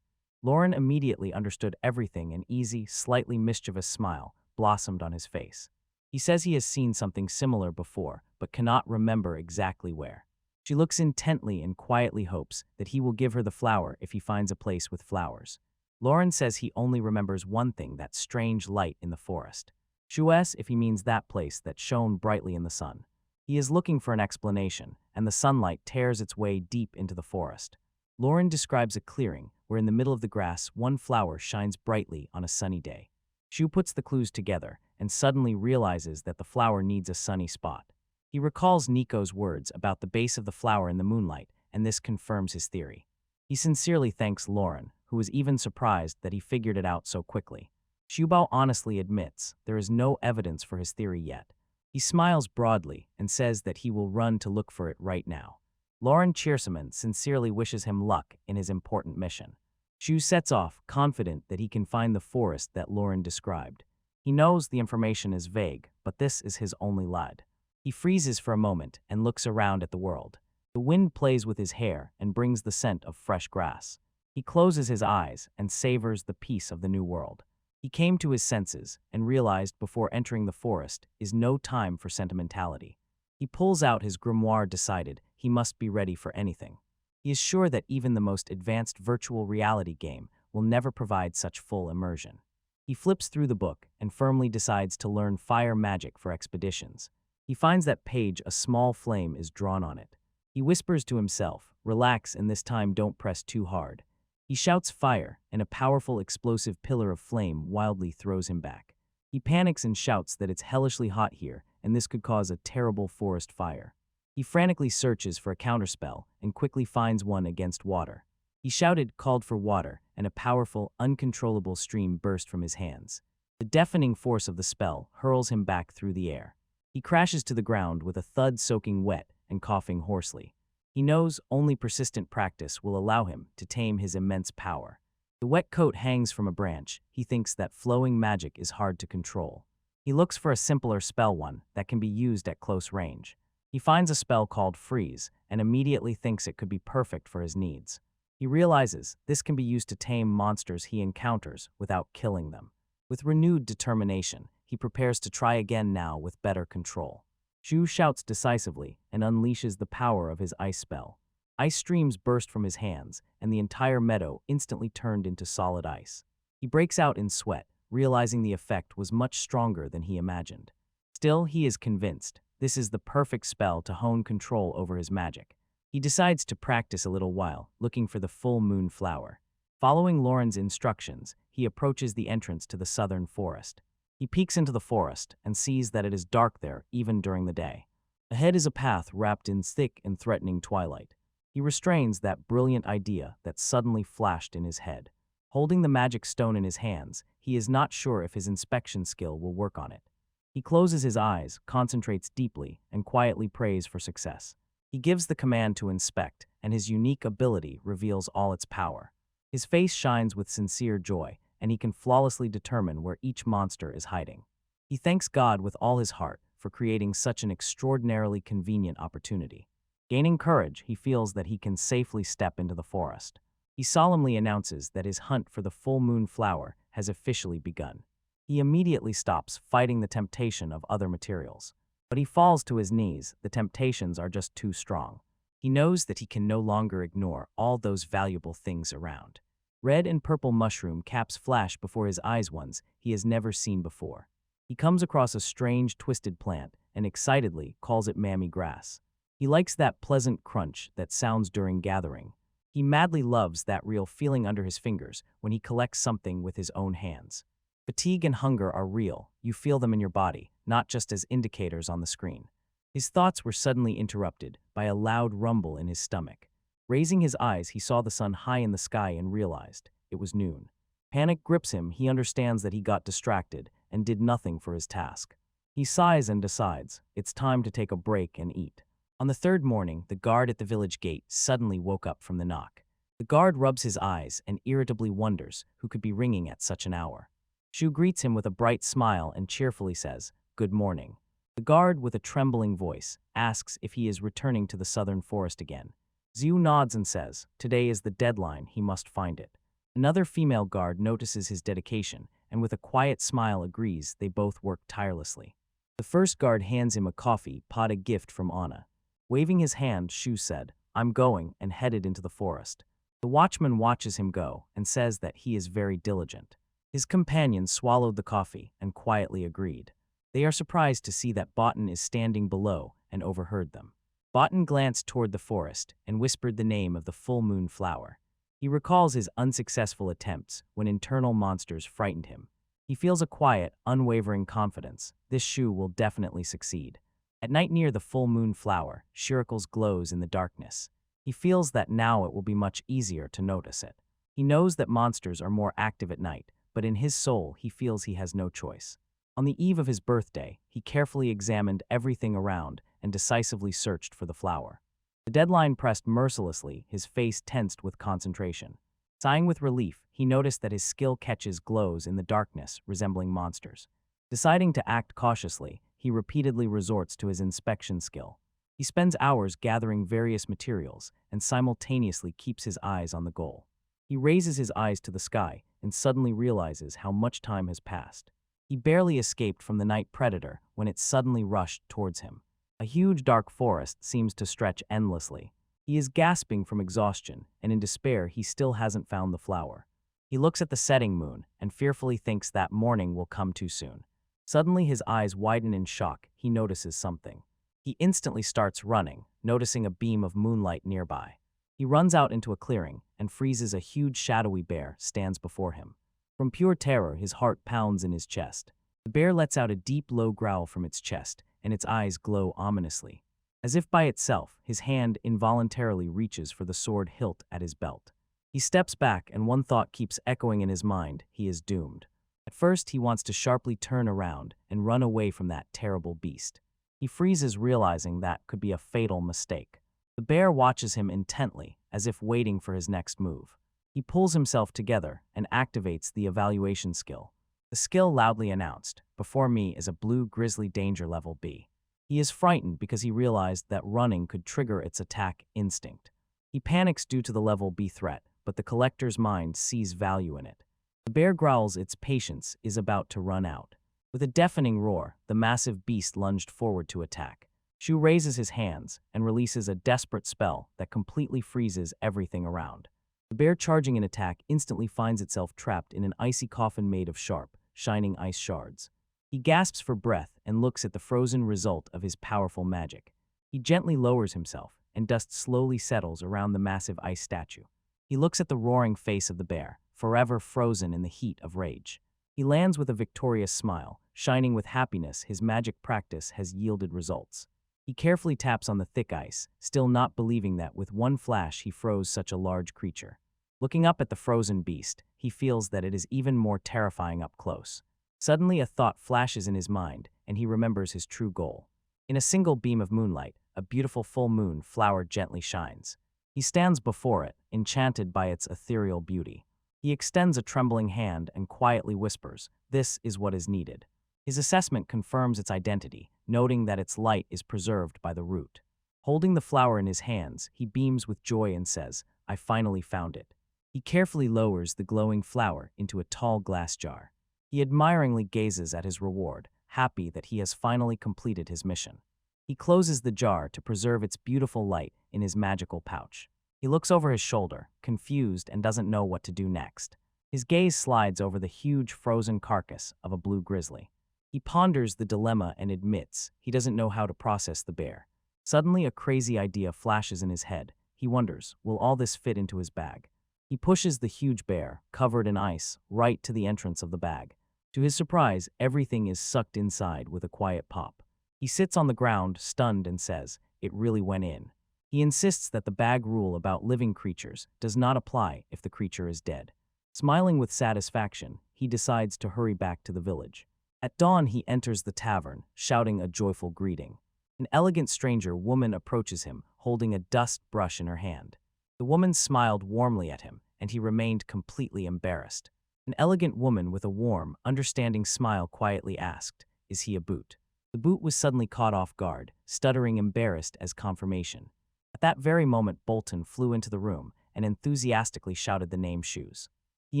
Lauren immediately understood everything. An easy, slightly mischievous smile blossomed on his face. He says he has seen something similar before, but cannot remember exactly where. She looks intently and quietly hopes that he will give her the flower if he finds a place with flowers. Lauren says he only remembers one thing, that strange light in the forest. Shu asks if he means that place that shone brightly in the sun. He is looking for an explanation, and the sunlight tears its way deep into the forest. Lauren describes a clearing where in the middle of the grass one flower shines brightly on a sunny day. Shu puts the clues together and suddenly realizes that the flower needs a sunny spot. He recalls Nico's words about the base of the flower in the moonlight, and this confirms his theory. He sincerely thanks Lauren, who is even surprised that he figured it out so quickly. Shubao honestly admits there is no evidence for his theory yet. He smiles broadly and says that he will run to look for it right now. Lauren cheers him and sincerely wishes him luck in his important mission. Shu sets off, confident that he can find the forest that Lauren described. He knows the information is vague, but this is his only lead. He freezes for a moment and looks around at the world. The wind plays with his hair and brings the scent of fresh grass. He closes his eyes and savors the peace of the new world. He came to his senses and realized before entering the forest is no time for sentimentality. He pulls out his grimoire, decided he must be ready for anything. He is sure that even the most advanced virtual reality game will never provide such full immersion. He flips through the book and firmly decides to learn fire magic for expeditions. He finds that page, a small flame is drawn on it. He whispers to himself, "Relax, and this time don't press too hard." He shouts fire, and a powerful explosive pillar of flame wildly throws him back. He panics and shouts that it's hellishly hot here, and this could cause a terrible forest fire. He frantically searches for a counterspell and quickly finds one against water. He shouted, called for water, and a powerful, uncontrollable stream burst from his hands. The deafening force of the spell hurls him back through the air. He crashes to the ground with a thud, soaking wet and coughing hoarsely. He knows only persistent practice will allow him to tame his immense power. The wet coat hangs from a branch. He thinks that flowing magic is hard to control. He looks for a simpler spell, one that can be used at close range. He finds a spell called Freeze and immediately thinks it could be perfect for his needs. He realizes this can be used to tame monsters he encounters without killing them. With renewed determination, he prepares to try again, now with better control. Shu shouts decisively and unleashes the power of his ice spell. Ice streams burst from his hands, and the entire meadow instantly turned into solid ice. He breaks out in sweat, realizing the effect was much stronger than he imagined. Still, he is convinced this is the perfect spell to hone control over his magic. He decides to practice a little while, looking for the full moon flower. Following Lauren's instructions, he approaches the entrance to the southern forest. He peeks into the forest and sees that it is dark there even during the day. Ahead is a path wrapped in thick and threatening twilight. He restrains that brilliant idea that suddenly flashed in his head. Holding the magic stone in his hands, he is not sure if his inspection skill will work on it. He closes his eyes, concentrates deeply, and quietly prays for success. He gives the command to inspect, and his unique ability reveals all its power. His face shines with sincere joy, and he can flawlessly determine where each monster is hiding. He thanks God with all his heart for creating such an extraordinarily convenient opportunity. Gaining courage, he feels that he can safely step into the forest. He solemnly announces that his hunt for the full moon flower has officially begun. He immediately stops fighting the temptation of other materials. But he falls to his knees. The temptations are just too strong. He knows that he can no longer ignore all those valuable things around. Red and purple mushroom caps flash before his eyes, ones he has never seen before. He comes across a strange, twisted plant and excitedly calls it mammy grass. He likes that pleasant crunch that sounds during gathering. He madly loves that real feeling under his fingers when he collects something with his own hands. Fatigue and hunger are real. You feel them in your body, not just as indicators on the screen. His thoughts were suddenly interrupted by a loud rumble in his stomach. Raising his eyes, he saw the sun high in the sky and realized it was noon. Panic grips him. He understands that he got distracted and did nothing for his task. He sighs and decides it's time to take a break and eat. On the third morning, the guard at the village gate suddenly woke up from the knock. The guard rubs his eyes and irritably wonders who could be ringing at such an hour. Shu greets him with a bright smile and cheerfully says, "Good morning." The guard, with a trembling voice, asks if he is returning to the southern forest again. Zhu nods and says, "Today is the deadline, he must find it." Another female guard notices his dedication and with a quiet smile agrees. They both work tirelessly. The first guard hands him a coffee pot, a gift from Anna. Waving his hand, Shu said, "I'm going," and headed into the forest. The watchman watches him go and says that he is very diligent. His companion swallowed the coffee and quietly agreed. They are surprised to see that Botan is standing below and overheard them. Botan glanced toward the forest and whispered the name of the full moon flower. He recalls his unsuccessful attempts when internal monsters frightened him. He feels a quiet, unwavering confidence. This Shu will definitely succeed. At night near the full moon flower, Shiricles glows in the darkness. He feels that now it will be much easier to notice it. He knows that monsters are more active at night, but in his soul he feels he has no choice. On the eve of his birthday, he carefully examined everything around and decisively searched for the flower. The deadline pressed mercilessly, his face tensed with concentration. Sighing with relief, he noticed that his skill catches glows in the darkness, resembling monsters. Deciding to act cautiously, he repeatedly resorts to his inspection skill. He spends hours gathering various materials and simultaneously keeps his eyes on the goal. He raises his eyes to the sky and suddenly realizes how much time has passed. He barely escaped from the night predator when it suddenly rushed towards him. A huge dark forest seems to stretch endlessly. He is gasping from exhaustion, and in despair he still hasn't found the flower. He looks at the setting moon and fearfully thinks that morning will come too soon. Suddenly his eyes widen in shock. He notices something. He instantly starts running, noticing a beam of moonlight nearby. He runs out into a clearing and freezes. A huge shadowy bear stands before him. From pure terror, his heart pounds in his chest. The bear lets out a deep, low growl from its chest, and its eyes glow ominously. As if by itself, his hand involuntarily reaches for the sword hilt at his belt. He steps back, and one thought keeps echoing in his mind: he is doomed. At first, he wants to sharply turn around and run away from that terrible beast. He freezes, realizing that could be a fatal mistake. The bear watches him intently, as if waiting for his next move. He pulls himself together and activates the evaluation skill. The skill loudly announced, "Before me is a blue grizzly danger level B." He is frightened because he realized that running could trigger its attack instinct. He panics due to the level B threat, but the collector's mind sees value in it. The bear growls its patience is about to run out. With a deafening roar, the massive beast lunged forward to attack. Shu raises his hands and releases a desperate spell that completely freezes everything around. The bear charging an attack instantly finds itself trapped in an icy coffin made of sharp, shining ice shards. He gasps for breath and looks at the frozen result of his powerful magic. He gently lowers himself, and dust slowly settles around the massive ice statue. He looks at the roaring face of the bear, forever frozen in the heat of rage. He lands with a victorious smile, shining with happiness. His magic practice has yielded results. He carefully taps on the thick ice, still not believing that with one flash he froze such a large creature. Looking up at the frozen beast, he feels that it is even more terrifying up close. Suddenly a thought flashes in his mind, and he remembers his true goal. In a single beam of moonlight, a beautiful full moon flower gently shines. He stands before it, enchanted by its ethereal beauty. He extends a trembling hand and quietly whispers, "This is what is needed." His assessment confirms its identity, noting that its light is preserved by the root. Holding the flower in his hands, he beams with joy and says, "I finally found it." He carefully lowers the glowing flower into a tall glass jar. He admiringly gazes at his reward, happy that he has finally completed his mission. He closes the jar to preserve its beautiful light in his magical pouch. He looks over his shoulder, confused and doesn't know what to do next. His gaze slides over the huge frozen carcass of a blue grizzly. He ponders the dilemma and admits he doesn't know how to process the bear. Suddenly, a crazy idea flashes in his head. He wonders, will all this fit into his bag? He pushes the huge bear, covered in ice, right to the entrance of the bag. To his surprise, everything is sucked inside with a quiet pop. He sits on the ground, stunned, and says, "It really went in." He insists that the bag rule about living creatures does not apply if the creature is dead. Smiling with satisfaction, he decides to hurry back to the village. At dawn, he enters the tavern, shouting a joyful greeting. An elegant stranger woman approaches him, holding a dust brush in her hand. The woman smiled warmly at him, and he remained completely embarrassed. An elegant woman with a warm, understanding smile quietly asked, "Is he a boot?" The boot was suddenly caught off guard, stuttering embarrassed as confirmation. At that very moment, Bolton flew into the room and enthusiastically shouted the name Shoes. He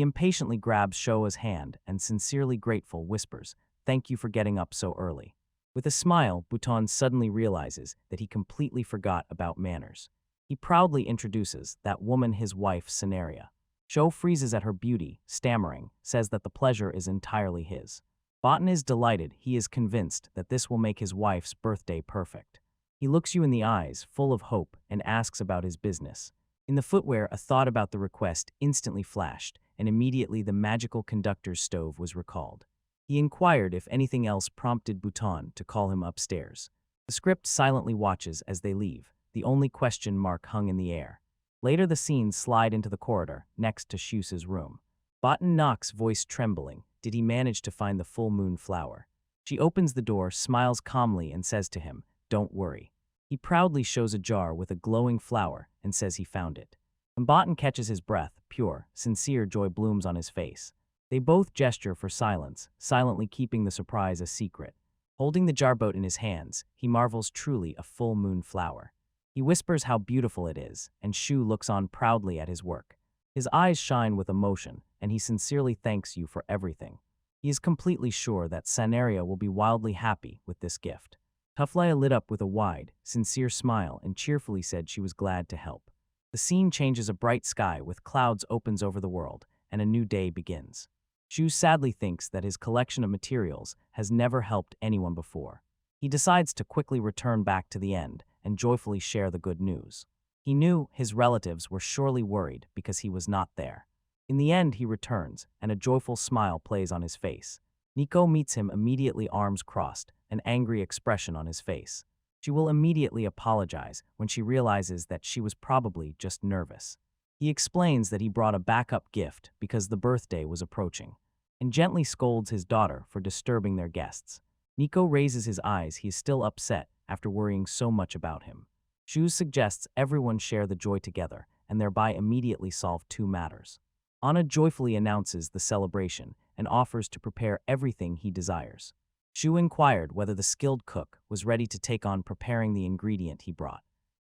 impatiently grabs Shoa's hand and, sincerely grateful, whispers, "Thank you for getting up so early." With a smile, Bhutan suddenly realizes that he completely forgot about manners. He proudly introduces that woman his wife, Scenaria. Sho freezes at her beauty, stammering, says that the pleasure is entirely his. Botan is delighted. He is convinced that this will make his wife's birthday perfect. He looks you in the eyes, full of hope, and asks about his business. In the footwear, a thought about the request instantly flashed, and immediately the magical conductor's stove was recalled. He inquired if anything else, prompted Bhutan to call him upstairs. The script silently watches as they leave, the only question mark hung in the air. Later, the scenes slide into the corridor, next to Shuse's room. Botan knocks, voice trembling. Did he manage to find the full moon flower? She opens the door, smiles calmly, and says to him, "Don't worry." He proudly shows a jar with a glowing flower and says he found it. When Botan catches his breath, pure, sincere joy blooms on his face. They both gesture for silence, silently keeping the surprise a secret. Holding the jar boat in his hands, he marvels, truly a full moon flower. He whispers how beautiful it is, and Shu looks on proudly at his work. His eyes shine with emotion, and he sincerely thanks you for everything. He is completely sure that Sanaria will be wildly happy with this gift. Tuflaya lit up with a wide, sincere smile and cheerfully said she was glad to help. The scene changes, a bright sky with clouds opens over the world, and a new day begins. Shu sadly thinks that his collection of materials has never helped anyone before. He decides to quickly return back to the end and joyfully share the good news. He knew his relatives were surely worried because he was not there. In the end, he returns, and a joyful smile plays on his face. Nico meets him immediately, arms crossed, an angry expression on his face. She will immediately apologize when she realizes that she was probably just nervous. He explains that he brought a backup gift because the birthday was approaching, and gently scolds his daughter for disturbing their guests. Nico raises his eyes. He is still upset after worrying so much about him. Shu suggests everyone share the joy together and thereby immediately solve two matters. Anna joyfully announces the celebration and offers to prepare everything he desires. Shu inquired whether the skilled cook was ready to take on preparing the ingredient he brought.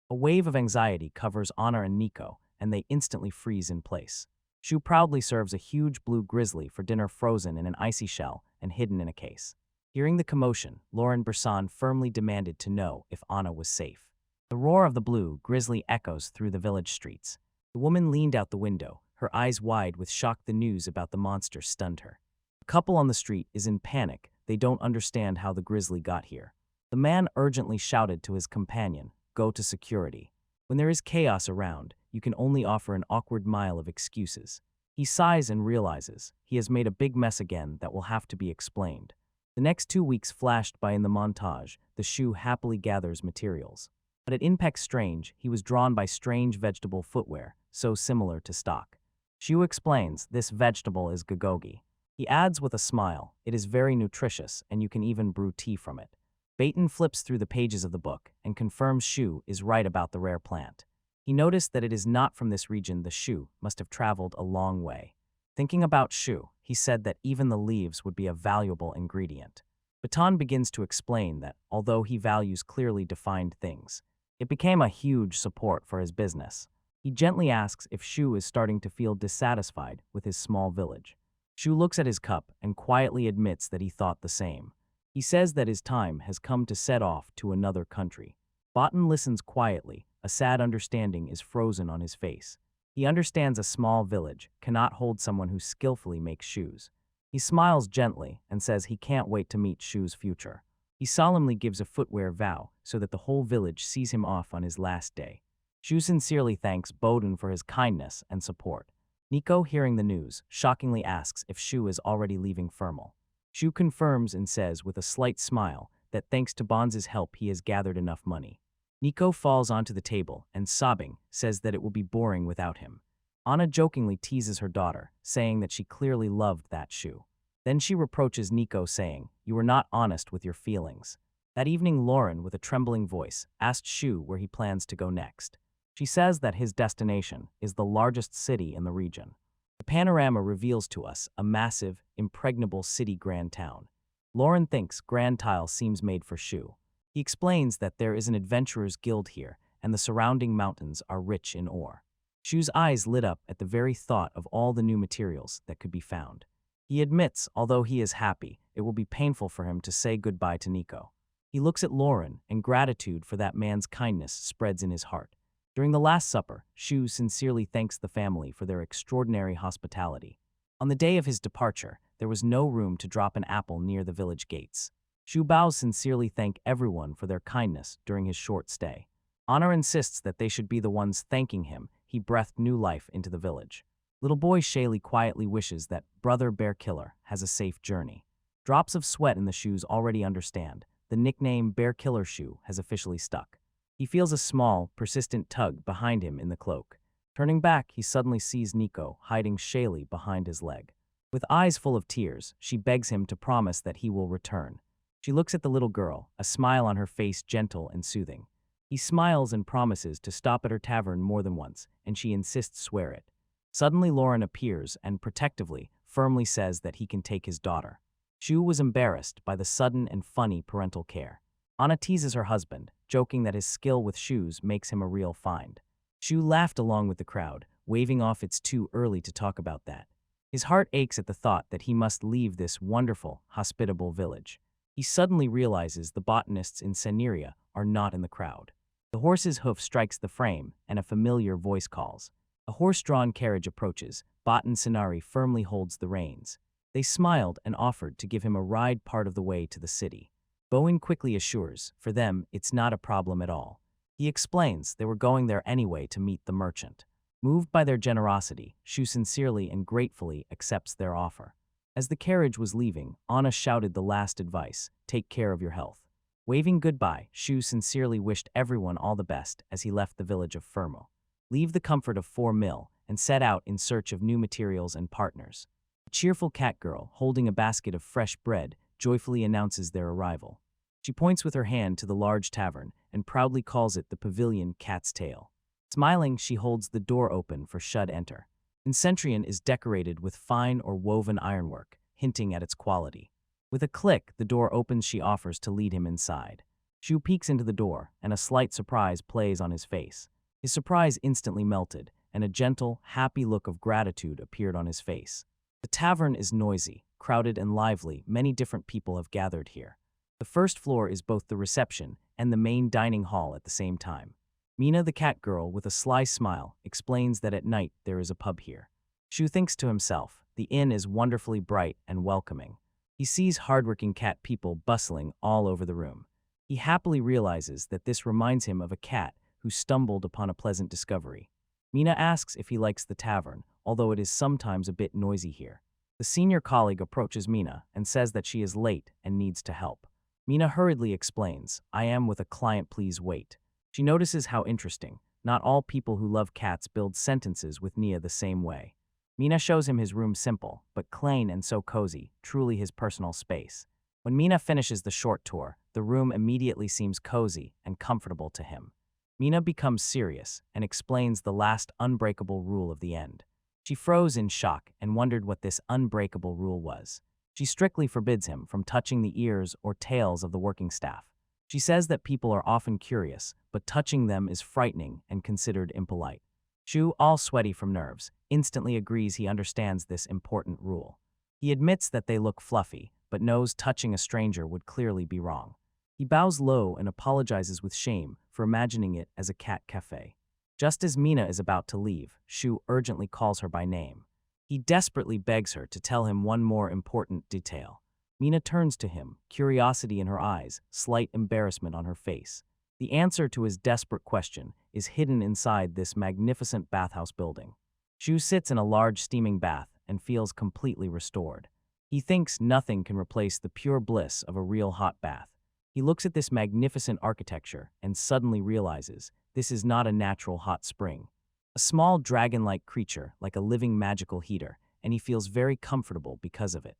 A wave of anxiety covers Anna and Nico, and they instantly freeze in place. Shu proudly serves a huge blue grizzly for dinner, frozen in an icy shell and hidden in a case. Hearing the commotion, Lauren Bersan firmly demanded to know if Anna was safe. The roar of the blue grizzly echoes through the village streets. The woman leaned out the window, her eyes wide with shock. The news about the monster stunned her. The couple on the street is in panic. They don't understand how the grizzly got here. The man urgently shouted to his companion, "Go to security." When there is chaos around, you can only offer an awkward mile of excuses. He sighs and realizes he has made a big mess again that will have to be explained. The next 2 weeks flashed by. In the montage, the Shu happily gathers materials. But at Inpex Strange, he was drawn by strange vegetable footwear, so similar to stock. Shu explains this vegetable is gogogi. He adds with a smile, it is very nutritious and you can even brew tea from it. Baton flips through the pages of the book and confirms Shu is right about the rare plant. He noticed that it is not from this region. The Shu must have traveled a long way. Thinking about Shu, he said that even the leaves would be a valuable ingredient. Baton begins to explain that, although he values clearly defined things, it became a huge support for his business. He gently asks if Shu is starting to feel dissatisfied with his small village. Shu looks at his cup and quietly admits that he thought the same. He says that his time has come to set off to another country. Botan listens quietly, a sad understanding is frozen on his face. He understands a small village cannot hold someone who skillfully makes shoes. He smiles gently and says he can't wait to meet Shu's future. He solemnly gives a footwear vow so that the whole village sees him off on his last day. Shu sincerely thanks Bowden for his kindness and support. Nico, hearing the news, shockingly asks if Shu is already leaving Firmal. Shu confirms and says with a slight smile that thanks to Bonds' help he has gathered enough money. Nico falls onto the table and, sobbing, says that it will be boring without him. Anna jokingly teases her daughter, saying that she clearly loved that Shu. Then she reproaches Nico, saying, "You were not honest with your feelings." That evening, Lauren, with a trembling voice, asked Shu where he plans to go next. She says that his destination is the largest city in the region. The panorama reveals to us a massive, impregnable city grand town. Lauren thinks Grand Tile seems made for Shu. He explains that there is an adventurer's guild here, and the surrounding mountains are rich in ore. Shu's eyes lit up at the very thought of all the new materials that could be found. He admits, although he is happy, it will be painful for him to say goodbye to Nico. He looks at Lauren, and gratitude for that man's kindness spreads in his heart. During the Last Supper, Shu sincerely thanks the family for their extraordinary hospitality. On the day of his departure, there was no room to drop an apple near the village gates. Shu Bao sincerely thank everyone for their kindness during his short stay. Honor insists that they should be the ones thanking him. He breathed new life into the village. Little boy Shaylee quietly wishes that Brother Bear Killer has a safe journey. Drops of sweat in the shoes already understand. The nickname Bear Killer Shu has officially stuck. He feels a small, persistent tug behind him in the cloak. Turning back, he suddenly sees Nico hiding Shaylee behind his leg. With eyes full of tears, she begs him to promise that he will return. She looks at the little girl, a smile on her face gentle and soothing. He smiles and promises to stop at her tavern more than once, and she insists swear it. Suddenly Lauren appears and, protectively, firmly says that he can take his daughter. Shu was embarrassed by the sudden and funny parental care. Anna teases her husband, joking that his skill with shoes makes him a real find. Shu laughed along with the crowd, waving off it's too early to talk about that. His heart aches at the thought that he must leave this wonderful, hospitable village. He suddenly realizes the botanists in Seneria are not in the crowd. The horse's hoof strikes the frame, and a familiar voice calls. A horse-drawn carriage approaches. Botan Senari firmly holds the reins. They smiled and offered to give him a ride part of the way to the city. Bowen quickly assures, for them, it's not a problem at all. He explains they were going there anyway to meet the merchant. Moved by their generosity, Shu sincerely and gratefully accepts their offer. As the carriage was leaving, Anna shouted the last advice, "Take care of your health." Waving goodbye, Shu sincerely wished everyone all the best as he left the village of Firmo. Leave the comfort of 4 Mill and set out in search of new materials and partners. A cheerful cat girl, holding a basket of fresh bread, joyfully announces their arrival. She points with her hand to the large tavern and proudly calls it the Pavilion Cat's Tail. Smiling, she holds the door open for Shud enter. Incentrion is decorated with fine or woven ironwork, hinting at its quality. With a click, the door opens. She offers to lead him inside. Shu peeks into the door, and a slight surprise plays on his face. His surprise instantly melted, and a gentle, happy look of gratitude appeared on his face. The tavern is noisy, crowded and lively. Many different people have gathered here. The first floor is both the reception and the main dining hall at the same time. Mina, the cat girl, with a sly smile, explains that at night there is a pub here. Shu thinks to himself, the inn is wonderfully bright and welcoming. He sees hardworking cat people bustling all over the room. He happily realizes that this reminds him of a cat who stumbled upon a pleasant discovery. Mina asks if he likes the tavern, although it is sometimes a bit noisy here. The senior colleague approaches Mina and says that she is late and needs to help. Mina hurriedly explains, "I am with a client, please wait." She notices how interesting. Not all people who love cats build sentences with Nia the same way. Mina shows him his room, simple, but clean and so cozy, truly his personal space. When Mina finishes the short tour, the room immediately seems cozy and comfortable to him. Mina becomes serious and explains the last unbreakable rule of the end. She froze in shock and wondered what this unbreakable rule was. She strictly forbids him from touching the ears or tails of the working staff. She says that people are often curious, but touching them is frightening and considered impolite. Shu, all sweaty from nerves, instantly agrees he understands this important rule. He admits that they look fluffy, but knows touching a stranger would clearly be wrong. He bows low and apologizes with shame for imagining it as a cat cafe. Just as Mina is about to leave, Shu urgently calls her by name. He desperately begs her to tell him one more important detail. Mina turns to him, curiosity in her eyes, slight embarrassment on her face. The answer to his desperate question is hidden inside this magnificent bathhouse building. Shu sits in a large steaming bath and feels completely restored. He thinks nothing can replace the pure bliss of a real hot bath. He looks at this magnificent architecture and suddenly realizes this is not a natural hot spring. A small dragon-like creature, like a living magical heater, and he feels very comfortable because of it.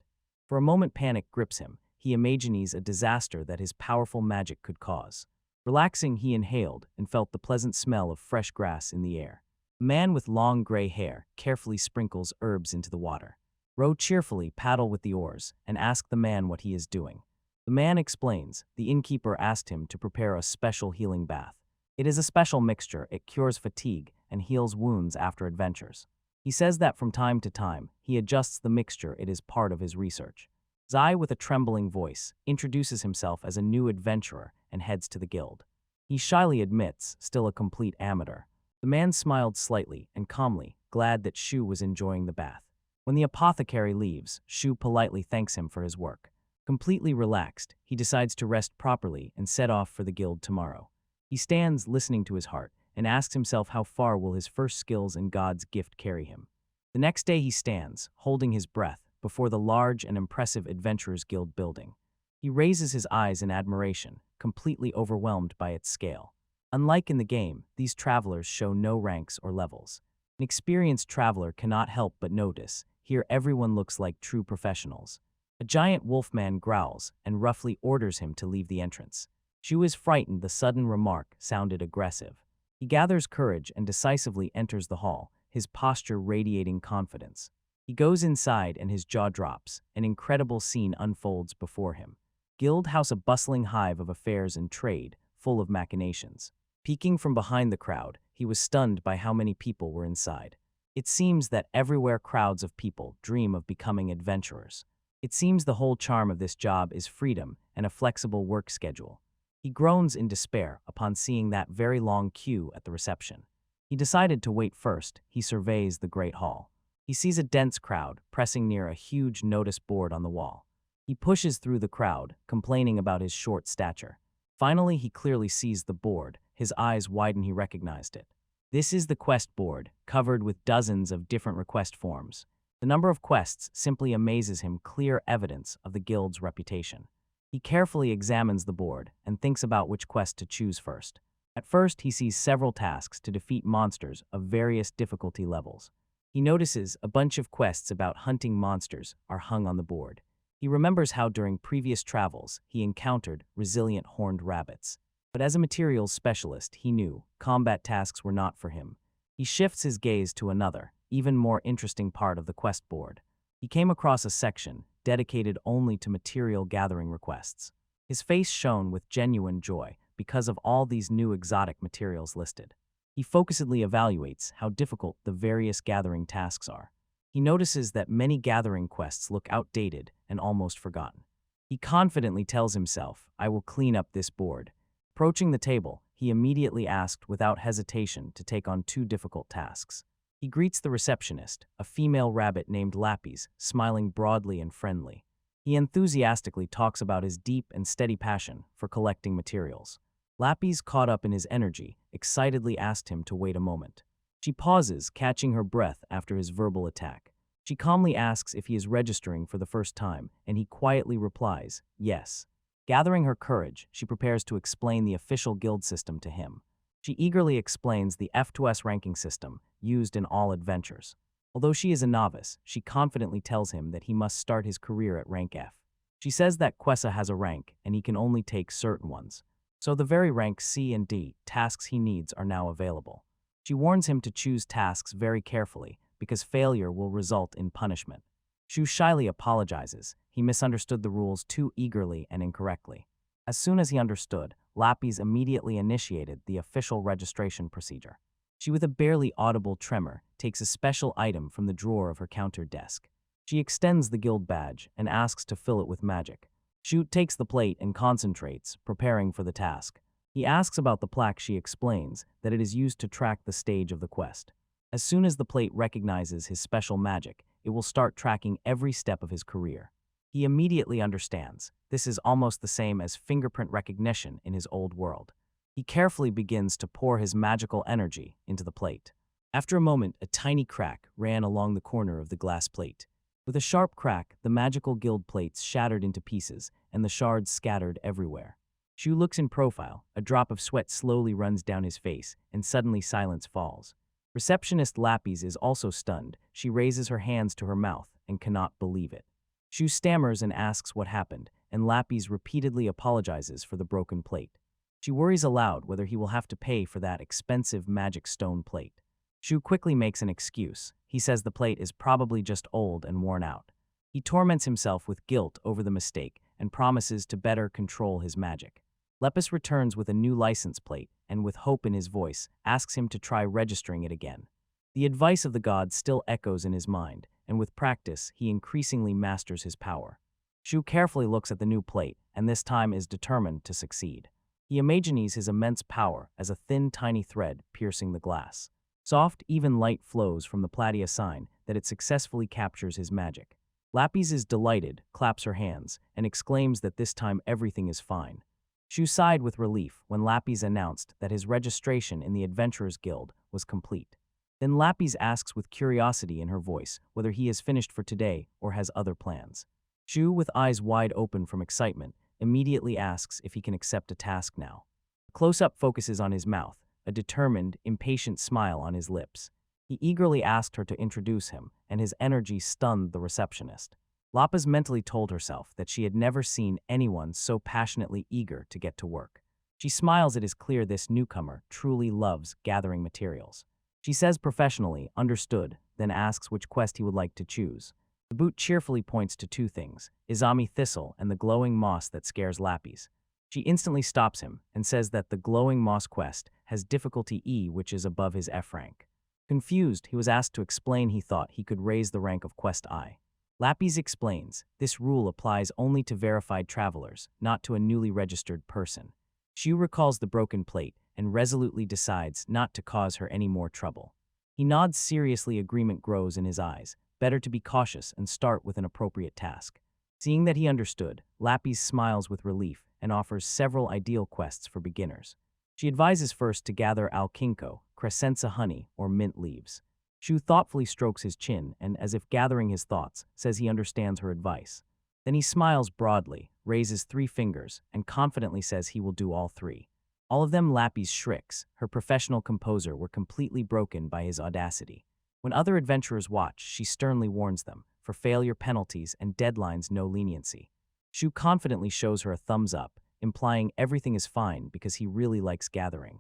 For a moment panic grips him. He imagines a disaster that his powerful magic could cause. Relaxing, he inhaled and felt the pleasant smell of fresh grass in the air. A man with long gray hair carefully sprinkles herbs into the water. Row cheerfully paddle with the oars and ask the man what he is doing. The man explains. The innkeeper asked him to prepare a special healing bath. It is a special mixture. It cures fatigue and heals wounds after adventures. He says that from time to time, he adjusts the mixture. It is part of his research. Zai, with a trembling voice, introduces himself as a new adventurer and heads to the guild. He shyly admits, still a complete amateur. The man smiled slightly and calmly, glad that Shu was enjoying the bath. When the apothecary leaves, Shu politely thanks him for his work. Completely relaxed, he decides to rest properly and set off for the guild tomorrow. He stands listening to his heart and asks himself how far will his first skills and God's gift carry him. The next day he stands, holding his breath, before the large and impressive Adventurers Guild building. He raises his eyes in admiration, completely overwhelmed by its scale. Unlike in the game, these travelers show no ranks or levels. An experienced traveler cannot help but notice, here everyone looks like true professionals. A giant wolfman growls and roughly orders him to leave the entrance. Shu is frightened. The sudden remark sounded aggressive. He gathers courage and decisively enters the hall, his posture radiating confidence. He goes inside and his jaw drops. An incredible scene unfolds before him. Guild House, a bustling hive of affairs and trade, full of machinations. Peeking from behind the crowd, he was stunned by how many people were inside. It seems that everywhere crowds of people dream of becoming adventurers. It seems the whole charm of this job is freedom and a flexible work schedule. He groans in despair upon seeing that very long queue at the reception. He decided to wait first. He surveys the great hall. He sees a dense crowd pressing near a huge notice board on the wall. He pushes through the crowd, complaining about his short stature. Finally, he clearly sees the board. His eyes widen. He recognized it. This is the quest board, covered with dozens of different request forms. The number of quests simply amazes him, clear evidence of the guild's reputation. He carefully examines the board and thinks about which quest to choose first. At first, he sees several tasks to defeat monsters of various difficulty levels. He notices a bunch of quests about hunting monsters are hung on the board. He remembers how during previous travels he encountered resilient horned rabbits. But as a materials specialist, he knew combat tasks were not for him. He shifts his gaze to another, even more interesting part of the quest board. He came across a section dedicated only to material gathering requests. His face shone with genuine joy because of all these new exotic materials listed. He focusedly evaluates how difficult the various gathering tasks are. He notices that many gathering quests look outdated and almost forgotten. He confidently tells himself, "I will clean up this board." Approaching the table, he immediately asked without hesitation to take on 2 difficult tasks. He greets the receptionist, a female rabbit named Lapis, smiling broadly and friendly. He enthusiastically talks about his deep and steady passion for collecting materials. Lapis, caught up in his energy, excitedly asked him to wait a moment. She pauses, catching her breath after his verbal attack. She calmly asks if he is registering for the first time, and he quietly replies, yes. Gathering her courage, she prepares to explain the official guild system to him. She eagerly explains the F2S ranking system used in all adventures. Although she is a novice, she confidently tells him that he must start his career at rank F. She says that Quessa has a rank and he can only take certain ones. So the very rank C and D tasks he needs are now available. She warns him to choose tasks very carefully because failure will result in punishment. Shu shyly apologizes. He misunderstood the rules too eagerly and incorrectly. As soon as he understood, Lapis immediately initiated the official registration procedure. She, with a barely audible tremor, takes a special item from the drawer of her counter desk. She extends the guild badge and asks to fill it with magic. Shu takes the plate and concentrates, preparing for the task. He asks about the plaque. She explains that it is used to track the stage of the quest. As soon as the plate recognizes his special magic, it will start tracking every step of his career. He immediately understands. This is almost the same as fingerprint recognition in his old world. He carefully begins to pour his magical energy into the plate. After a moment, a tiny crack ran along the corner of the glass plate. With a sharp crack, the magical guild plates shattered into pieces, and the shards scattered everywhere. Shu looks in profile. A drop of sweat slowly runs down his face, and suddenly silence falls. Receptionist Lapis is also stunned. She raises her hands to her mouth and cannot believe it. Shu stammers and asks what happened, and Lapis repeatedly apologizes for the broken plate. She worries aloud whether he will have to pay for that expensive magic stone plate. Shu quickly makes an excuse. He says the plate is probably just old and worn out. He torments himself with guilt over the mistake and promises to better control his magic. Lepus returns with a new license plate and, with hope in his voice, asks him to try registering it again. The advice of the god still echoes in his mind, and with practice, he increasingly masters his power. Shu carefully looks at the new plate, and this time is determined to succeed. He imagines his immense power as a thin, tiny thread piercing the glass. Soft, even light flows from the platia sign that it successfully captures his magic. Lapis is delighted, claps her hands, and exclaims that this time everything is fine. Shu sighed with relief when Lapis announced that his registration in the Adventurers Guild was complete. Then Lapis asks with curiosity in her voice whether he is finished for today or has other plans. Shu, with eyes wide open from excitement, immediately asks if he can accept a task now. A close-up focuses on his mouth, a determined, impatient smile on his lips. He eagerly asked her to introduce him, and his energy stunned the receptionist. Lapis mentally told herself that she had never seen anyone so passionately eager to get to work. She smiles. It is clear this newcomer truly loves gathering materials. She says professionally, understood, then asks which quest he would like to choose. The boot cheerfully points to two things, Izami Thistle and the glowing moss that scares Lapis. She instantly stops him and says that the glowing moss quest has difficulty E, which is above his F rank. Confused, he was asked to explain. He thought he could raise the rank of quest I. Lapis explains, this rule applies only to verified travelers, not to a newly registered person. Shu recalls the broken plate and resolutely decides not to cause her any more trouble. He nods seriously. Agreement grows in his eyes. Better to be cautious and start with an appropriate task. Seeing that he understood, Lapis smiles with relief and offers several ideal quests for beginners. She advises first to gather alkino, crescenza honey, or mint leaves. Shu thoughtfully strokes his chin and, as if gathering his thoughts, says he understands her advice. Then he smiles broadly, raises 3 fingers, and confidently says he will do all 3. All of them. Lapis shrieks. Her professional composure were completely broken by his audacity. When other adventurers watch, she sternly warns them, for failure penalties and deadlines no leniency. Shu confidently shows her a thumbs up, implying everything is fine because he really likes gathering.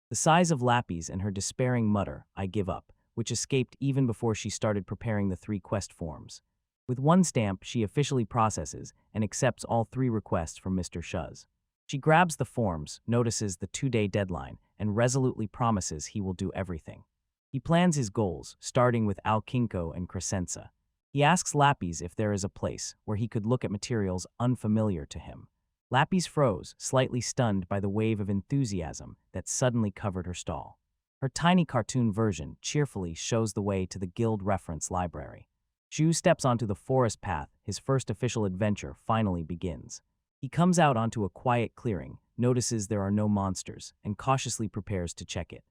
The sighs of Lapis and her despairing mutter, I give up, which escaped even before she started preparing the 3 quest forms. With 1 stamp, she officially processes and accepts all 3 requests from Mr. Shuz. She grabs the forms, notices the 2-day deadline, and resolutely promises he will do everything. He plans his goals, starting with alkino and crescenza. He asks Lapis if there is a place where he could look at materials unfamiliar to him. Lapis froze, slightly stunned by the wave of enthusiasm that suddenly covered her stall. Her tiny cartoon version cheerfully shows the way to the guild reference library. Shu steps onto the forest path. His first official adventure finally begins. He comes out onto a quiet clearing, notices there are no monsters, and cautiously prepares to check it.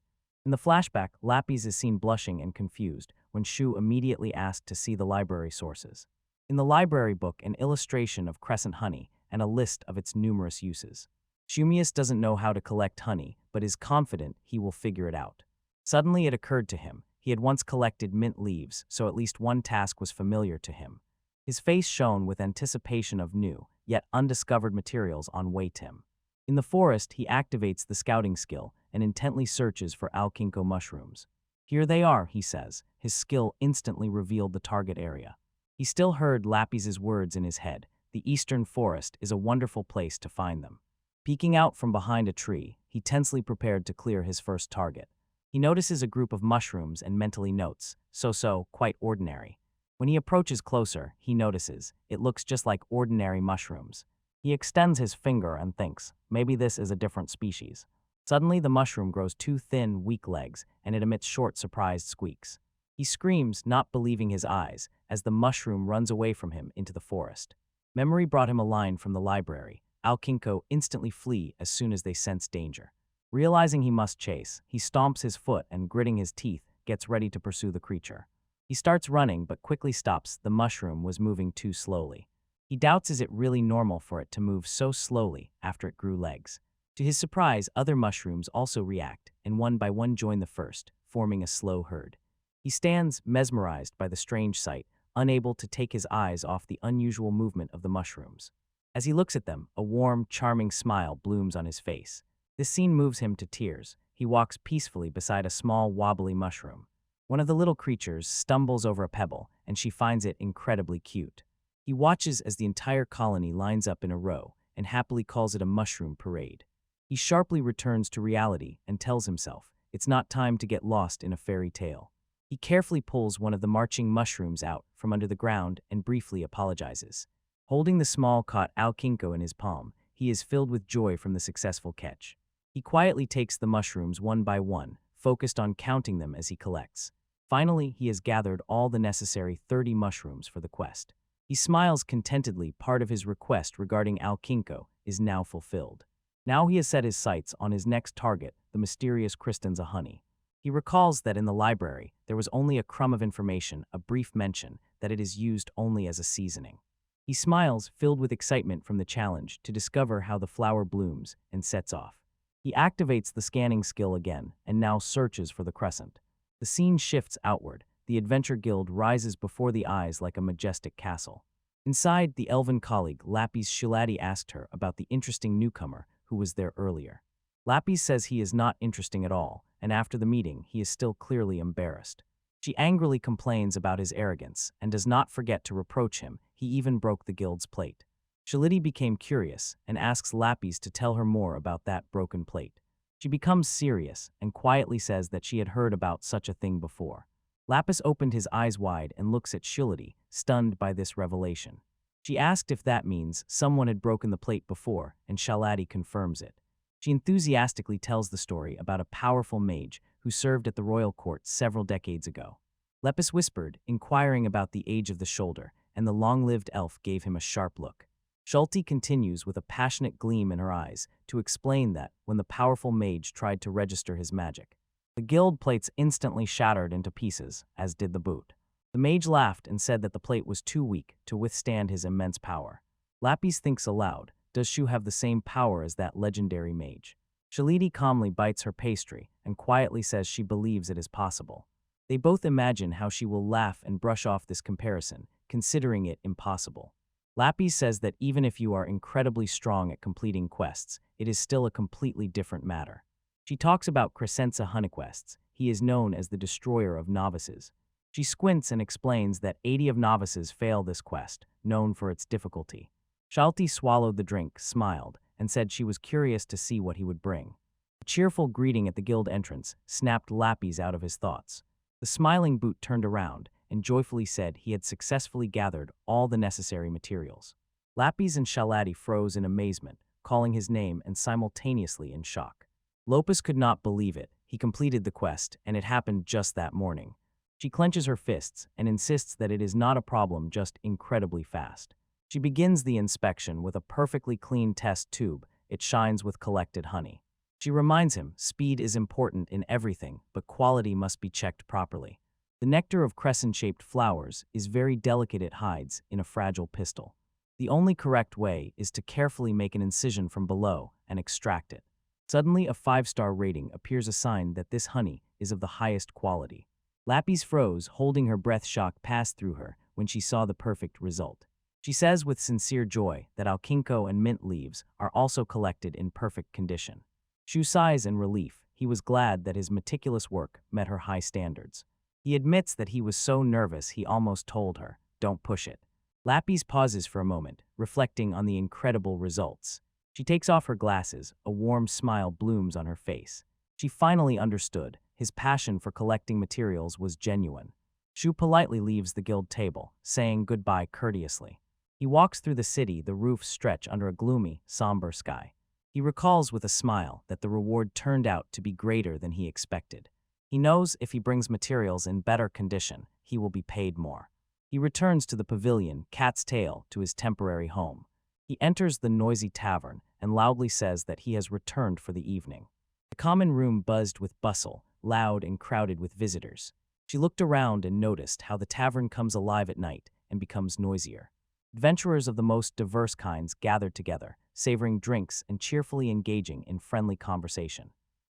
In the flashback, Lapis is seen blushing and confused when Shu immediately asked to see the library sources. In the library book, an illustration of crescent honey and a list of its numerous uses. Shumius doesn't know how to collect honey, but is confident he will figure it out. Suddenly it occurred to him, he had once collected mint leaves, so at least one task was familiar to him. His face shone with anticipation of new, yet undiscovered materials on way him. In the forest, he activates the scouting skill and intently searches for alkino mushrooms. Here they are, he says. His skill instantly revealed the target area. He still heard Lapis's words in his head. The eastern forest is a wonderful place to find them. Peeking out from behind a tree, he tensely prepared to clear his first target. He notices a group of mushrooms and mentally notes, so, quite ordinary. When he approaches closer, he notices, it looks just like ordinary mushrooms. He extends his finger and thinks, maybe this is a different species. Suddenly, the mushroom grows two thin, weak legs, and it emits short, surprised squeaks. He screams, not believing his eyes, as the mushroom runs away from him into the forest. Memory brought him a line from the library. Alkinko instantly flee as soon as they sense danger. Realizing he must chase, he stomps his foot and, gritting his teeth, gets ready to pursue the creature. He starts running but quickly stops. The mushroom was moving too slowly. He doubts is it really normal for it to move so slowly after it grew legs. To his surprise, other mushrooms also react, and one by one join the first, forming a slow herd. He stands, mesmerized by the strange sight, unable to take his eyes off the unusual movement of the mushrooms. As he looks at them, a warm, charming smile blooms on his face. This scene moves him to tears. He walks peacefully beside a small, wobbly mushroom. One of the little creatures stumbles over a pebble, and she finds it incredibly cute. He watches as the entire colony lines up in a row and happily calls it a mushroom parade. He sharply returns to reality and tells himself, it's not time to get lost in a fairy tale. He carefully pulls one of the marching mushrooms out from under the ground and briefly apologizes. Holding the small caught alkinko in his palm, he is filled with joy from the successful catch. He quietly takes the mushrooms one by one, focused on counting them as he collects. Finally, he has gathered all the necessary 30 mushrooms for the quest. He smiles contentedly. Part of his request regarding alkinko is now fulfilled. Now he has set his sights on his next target, the mysterious Kristen's honey. He recalls that in the library, there was only a crumb of information, a brief mention that it is used only as a seasoning. He smiles, filled with excitement from the challenge, to discover how the flower blooms and sets off. He activates the scanning skill again and now searches for the crescent. The scene shifts outward. The adventure guild rises before the eyes like a majestic castle. Inside, the elven colleague, Lapis Shiladi, asked her about the interesting newcomer who was there earlier. Lapis says he is not interesting at all, and after the meeting, he is still clearly embarrassed. She angrily complains about his arrogance and does not forget to reproach him. He even broke the guild's plate. Shiladi became curious and asks Lapis to tell her more about that broken plate. She becomes serious and quietly says that she had heard about such a thing before. Lapis opened his eyes wide and looks at Shiladi, stunned by this revelation. She asked if that means someone had broken the plate before, and Shiladi confirms it. She enthusiastically tells the story about a powerful mage who served at the royal court several decades ago. Lepus whispered, inquiring about the age of the shoulder, and the long-lived elf gave him a sharp look. Schulte continues with a passionate gleam in her eyes to explain that when the powerful mage tried to register his magic, the guild plates instantly shattered into pieces, as did the boot. The mage laughed and said that the plate was too weak to withstand his immense power. Lapis thinks aloud, does Shu have the same power as that legendary mage? Shalidi calmly bites her pastry and quietly says she believes it is possible. They both imagine how she will laugh and brush off this comparison, considering it impossible. Lapis says that even if you are incredibly strong at completing quests, it is still a completely different matter. She talks about Crescenza Honeyquests. He is known as the destroyer of novices. She squints and explains that 80 of novices fail this quest, known for its difficulty. Shalti swallowed the drink, smiled, and said she was curious to see what he would bring. A cheerful greeting at the guild entrance snapped Lapis out of his thoughts. The smiling boot turned around and joyfully said he had successfully gathered all the necessary materials. Lapis and Shalati froze in amazement, calling his name and simultaneously in shock. Lopus could not believe it. He completed the quest, and it happened just that morning. She clenches her fists and insists that it is not a problem, just incredibly fast. She begins the inspection with a perfectly clean test tube. It shines with collected honey. She reminds him, speed is important in everything, but quality must be checked properly. The nectar of crescent-shaped flowers is very delicate. It hides in a fragile pistil. The only correct way is to carefully make an incision from below and extract it. Suddenly, a 5-star rating appears, a sign that this honey is of the highest quality. Lapis froze, holding her breath. Shock passed through her when she saw the perfect result. She says with sincere joy that alkinko and mint leaves are also collected in perfect condition. Shu sighs in relief. He was glad that his meticulous work met her high standards. He admits that he was so nervous he almost told her, "Don't push it." Lapis pauses for a moment, reflecting on the incredible results. She takes off her glasses. A warm smile blooms on her face. She finally understood. His passion for collecting materials was genuine. Shu politely leaves the guild table, saying goodbye courteously. He walks through the city, the roofs stretch under a gloomy, somber sky. He recalls with a smile that the reward turned out to be greater than he expected. He knows if he brings materials in better condition, he will be paid more. He returns to the pavilion, cat's tail, to his temporary home. He enters the noisy tavern and loudly says that he has returned for the evening. The common room buzzed with bustle, loud and crowded with visitors. She looked around and noticed how the tavern comes alive at night and becomes noisier. Adventurers of the most diverse kinds gathered together, savoring drinks and cheerfully engaging in friendly conversation.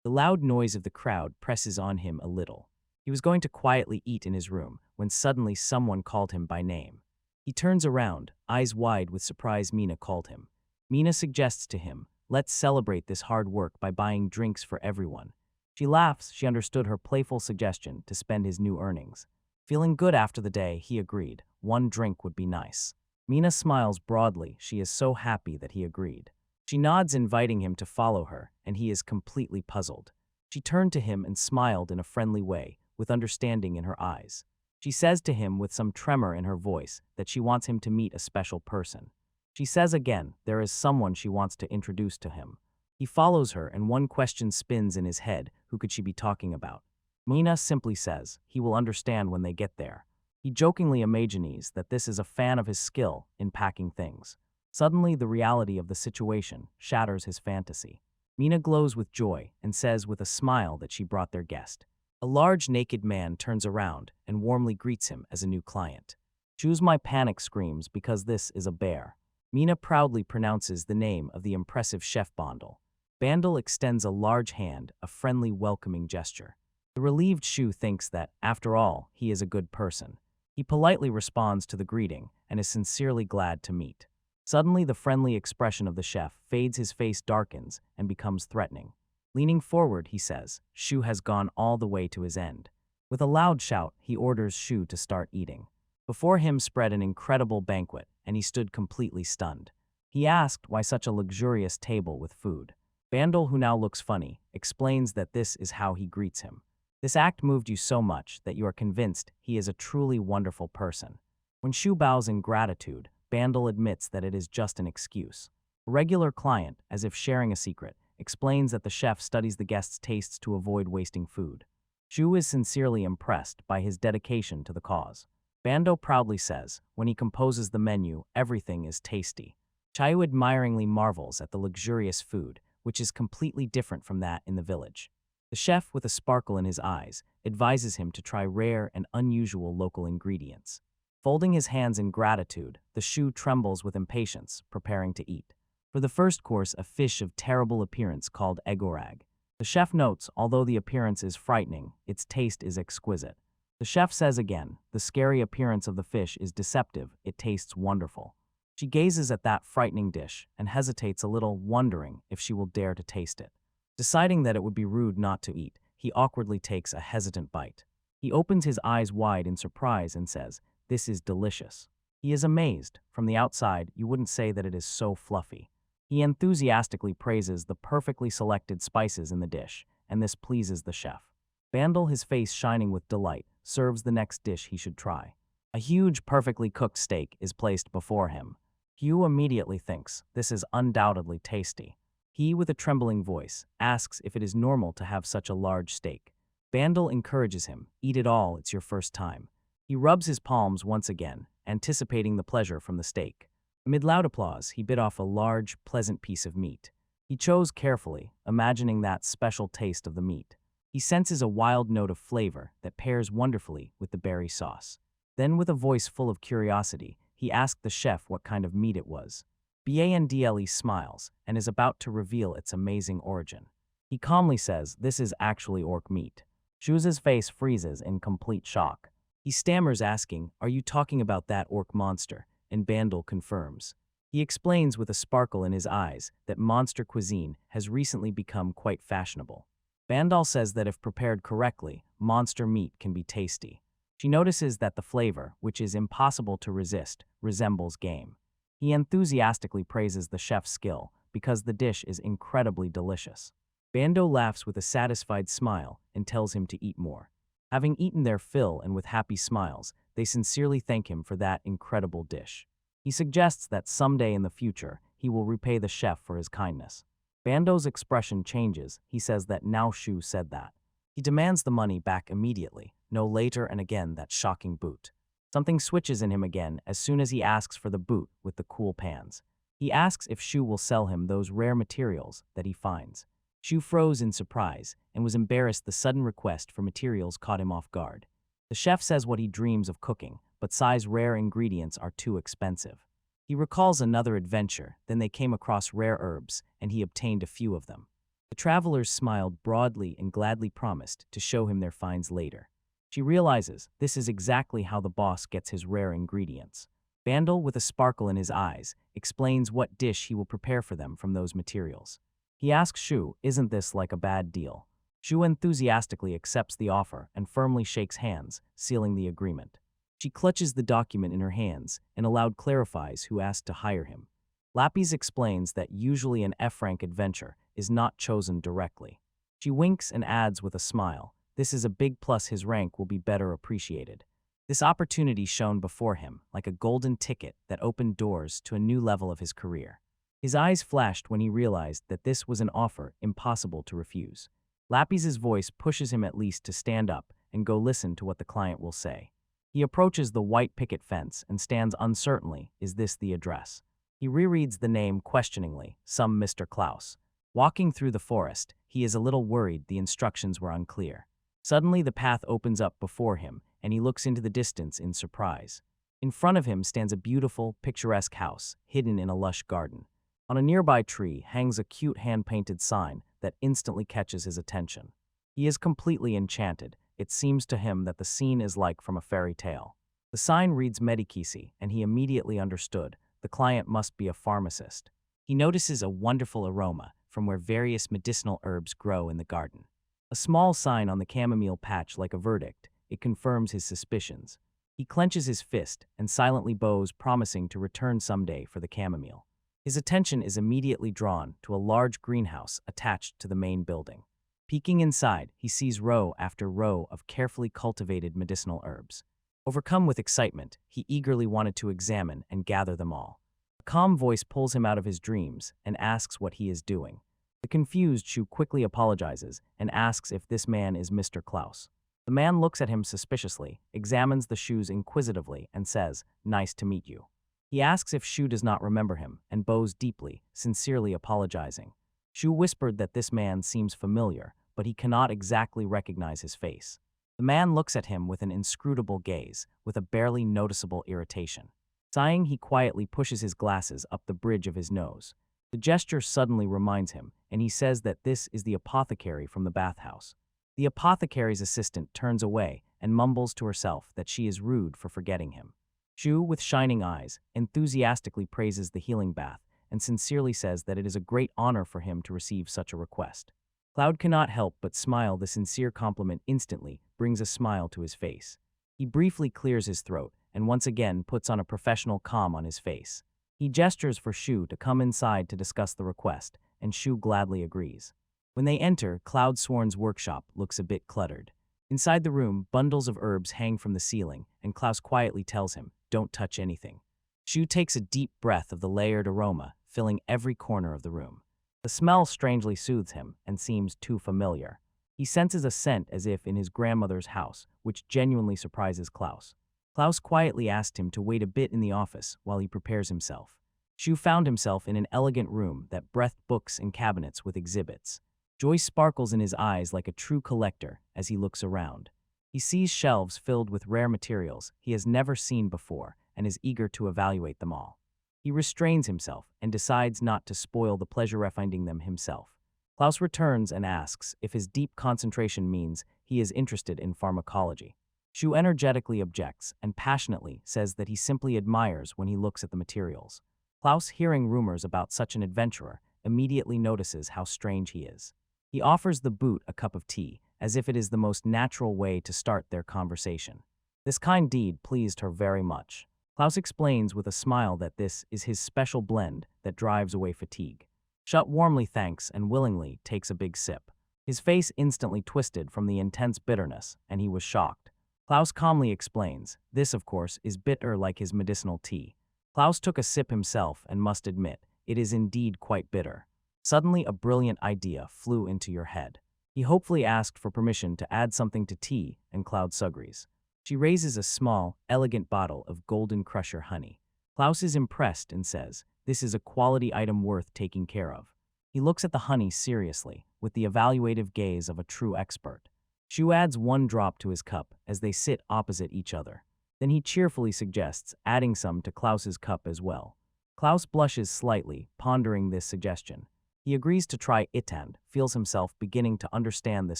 The loud noise of the crowd presses on him a little. He was going to quietly eat in his room when suddenly someone called him by name. He turns around, eyes wide with surprise. Mina called him. Mina suggests to him, "Let's celebrate this hard work by buying drinks for everyone." She laughs. She understood her playful suggestion to spend his new earnings. Feeling good after the day, he agreed. One drink would be nice. Mina smiles broadly. She is so happy that he agreed. She nods, inviting him to follow her, and he is completely puzzled. She turned to him and smiled in a friendly way, with understanding in her eyes. She says to him with some tremor in her voice that she wants him to meet a special person. She says again there is someone she wants to introduce to him. He follows her, and one question spins in his head: who could she be talking about? Mina simply says he will understand when they get there. He jokingly imagines that this is a fan of his skill in packing things. Suddenly, the reality of the situation shatters his fantasy. Mina glows with joy and says with a smile that she brought their guest. A large naked man turns around and warmly greets him as a new client. "Choose my," Panic screams, "because this is a bear." Mina proudly pronounces the name of the impressive chef Bandel. Bandel extends a large hand, a friendly, welcoming gesture. The relieved Shu thinks that, after all, he is a good person. He politely responds to the greeting and is sincerely glad to meet. Suddenly, the friendly expression of the chef fades, his face darkens and becomes threatening. Leaning forward, he says, "Shu has gone all the way to his end." With a loud shout, he orders Shu to start eating. Before him spread an incredible banquet, and he stood completely stunned. He asked why such a luxurious table with food. Bandel, who now looks funny, explains that this is how he greets him. This act moved you so much that you are convinced he is a truly wonderful person. When Shu bows in gratitude, Bandel admits that it is just an excuse. A regular client, as if sharing a secret, explains that the chef studies the guests' tastes to avoid wasting food. Shu is sincerely impressed by his dedication to the cause. Bando proudly says, when he composes the menu, everything is tasty. Chayu admiringly marvels at the luxurious food, which is completely different from that in the village. The chef, with a sparkle in his eyes, advises him to try rare and unusual local ingredients. Folding his hands in gratitude, the Shu trembles with impatience, preparing to eat. For the first course, a fish of terrible appearance called egorag. The chef notes, although the appearance is frightening, its taste is exquisite. The chef says again, the scary appearance of the fish is deceptive, it tastes wonderful. She gazes at that frightening dish and hesitates a little, wondering if she will dare to taste it. Deciding that it would be rude not to eat, he awkwardly takes a hesitant bite. He opens his eyes wide in surprise and says, "This is delicious." He is amazed. From the outside, you wouldn't say that it is so fluffy. He enthusiastically praises the perfectly selected spices in the dish, and this pleases the chef. Bandel, his face shining with delight, serves the next dish he should try. A huge, perfectly cooked steak is placed before him. Hugh immediately thinks, this is undoubtedly tasty. He, with a trembling voice, asks if it is normal to have such a large steak. Bandel encourages him, "Eat it all, it's your first time." He rubs his palms once again, anticipating the pleasure from the steak. Amid loud applause, he bit off a large, pleasant piece of meat. He chose carefully, imagining that special taste of the meat. He senses a wild note of flavor that pairs wonderfully with the berry sauce. Then, with a voice full of curiosity, he asked the chef what kind of meat it was. Bandle smiles and is about to reveal its amazing origin. He calmly says, "This is actually orc meat." Shu's face freezes in complete shock. He stammers, asking, "Are you talking about that orc monster?" And Bandel confirms. He explains with a sparkle in his eyes that monster cuisine has recently become quite fashionable. Bandel says that if prepared correctly, monster meat can be tasty. She notices that the flavor, which is impossible to resist, resembles game. He enthusiastically praises the chef's skill because the dish is incredibly delicious. Bando laughs with a satisfied smile and tells him to eat more. Having eaten their fill and with happy smiles, they sincerely thank him for that incredible dish. He suggests that someday in the future, he will repay the chef for his kindness. Bando's expression changes. He says that now Shu said that. He demands the money back immediately, no later, and again that shocking boot. Something switches in him again as soon as he asks for the boot with the cool pans. He asks if Shu will sell him those rare materials that he finds. Shu froze in surprise and was embarrassed. The sudden request for materials caught him off guard. The chef says what he dreams of cooking, but Sai's rare ingredients are too expensive. He recalls another adventure, then they came across rare herbs, and he obtained a few of them. The travelers smiled broadly and gladly promised to show him their finds later. She realizes this is exactly how the boss gets his rare ingredients. Bandel, with a sparkle in his eyes, explains what dish he will prepare for them from those materials. He asks Shu, isn't this like a bad deal? Shu enthusiastically accepts the offer and firmly shakes hands, sealing the agreement. She clutches the document in her hands and aloud clarifies who asked to hire him. Lapis explains that usually an F-rank adventure is not chosen directly. She winks and adds with a smile, this is a big plus, his rank will be better appreciated. This opportunity shone before him like a golden ticket that opened doors to a new level of his career. His eyes flashed when he realized that this was an offer impossible to refuse. Lapis's voice pushes him at least to stand up and go listen to what the client will say. He approaches the white picket fence and stands uncertainly, is this the address? He rereads the name questioningly, some Mr. Klaus. Walking through the forest, he is a little worried the instructions were unclear. Suddenly the path opens up before him, and he looks into the distance in surprise. In front of him stands a beautiful, picturesque house, hidden in a lush garden. On a nearby tree hangs a cute hand-painted sign that instantly catches his attention. He is completely enchanted. It seems to him that the scene is like from a fairy tale. The sign reads Medikisi, and he immediately understood. The client must be a pharmacist. He notices a wonderful aroma from where various medicinal herbs grow in the garden. A small sign on the chamomile patch like a verdict, it confirms his suspicions. He clenches his fist and silently bows, promising to return someday for the chamomile. His attention is immediately drawn to a large greenhouse attached to the main building. Peeking inside, he sees row after row of carefully cultivated medicinal herbs. Overcome with excitement, he eagerly wanted to examine and gather them all. A calm voice pulls him out of his dreams and asks what he is doing. The confused Shu quickly apologizes and asks if this man is Mr. Klaus. The man looks at him suspiciously, examines the shoes inquisitively, and says, "Nice to meet you." He asks if Shu does not remember him and bows deeply, sincerely apologizing. Shu whispered that this man seems familiar, but he cannot exactly recognize his face. The man looks at him with an inscrutable gaze, with a barely noticeable irritation. Sighing, he quietly pushes his glasses up the bridge of his nose. The gesture suddenly reminds him, and he says that this is the apothecary from the bathhouse. The apothecary's assistant turns away and mumbles to herself that she is rude for forgetting him. Shu, with shining eyes, enthusiastically praises the healing bath and sincerely says that it is a great honor for him to receive such a request. Cloud cannot help but smile. The sincere compliment instantly brings a smile to his face. He briefly clears his throat and once again puts on a professional calm on his face. He gestures for Shu to come inside to discuss the request, and Shu gladly agrees. When they enter, Cloud Sworn's workshop looks a bit cluttered. Inside the room, bundles of herbs hang from the ceiling, and Klaus quietly tells him, "Don't touch anything." Shu takes a deep breath of the layered aroma, filling every corner of the room. The smell strangely soothes him and seems too familiar. He senses a scent as if in his grandmother's house, which genuinely surprises Klaus. Klaus quietly asked him to wait a bit in the office while he prepares himself. Shu found himself in an elegant room that breathed books and cabinets with exhibits. Joy sparkles in his eyes like a true collector as he looks around. He sees shelves filled with rare materials he has never seen before and is eager to evaluate them all. He restrains himself and decides not to spoil the pleasure of finding them himself. Klaus returns and asks if his deep concentration means he is interested in pharmacology. Shu energetically objects and passionately says that he simply admires when he looks at the materials. Klaus, hearing rumors about such an adventurer, immediately notices how strange he is. He offers the boot a cup of tea, as if it is the most natural way to start their conversation. This kind deed pleased her very much. Klaus explains with a smile that this is his special blend that drives away fatigue. Shut warmly thanks and willingly takes a big sip. His face instantly twisted from the intense bitterness, and he was shocked. Klaus calmly explains, this of course is bitter like his medicinal tea. Klaus took a sip himself and must admit, it is indeed quite bitter. Suddenly, a brilliant idea flew into your head. He hopefully asked for permission to add something to tea, and Cloud agrees. She raises a small, elegant bottle of golden crusher honey. Klaus is impressed and says, "This is a quality item worth taking care of." He looks at the honey seriously, with the evaluative gaze of a true expert. Shu adds one drop to his cup as they sit opposite each other. Then he cheerfully suggests adding some to Klaus's cup as well. Klaus blushes slightly, pondering this suggestion. He agrees to try it and feels himself beginning to understand this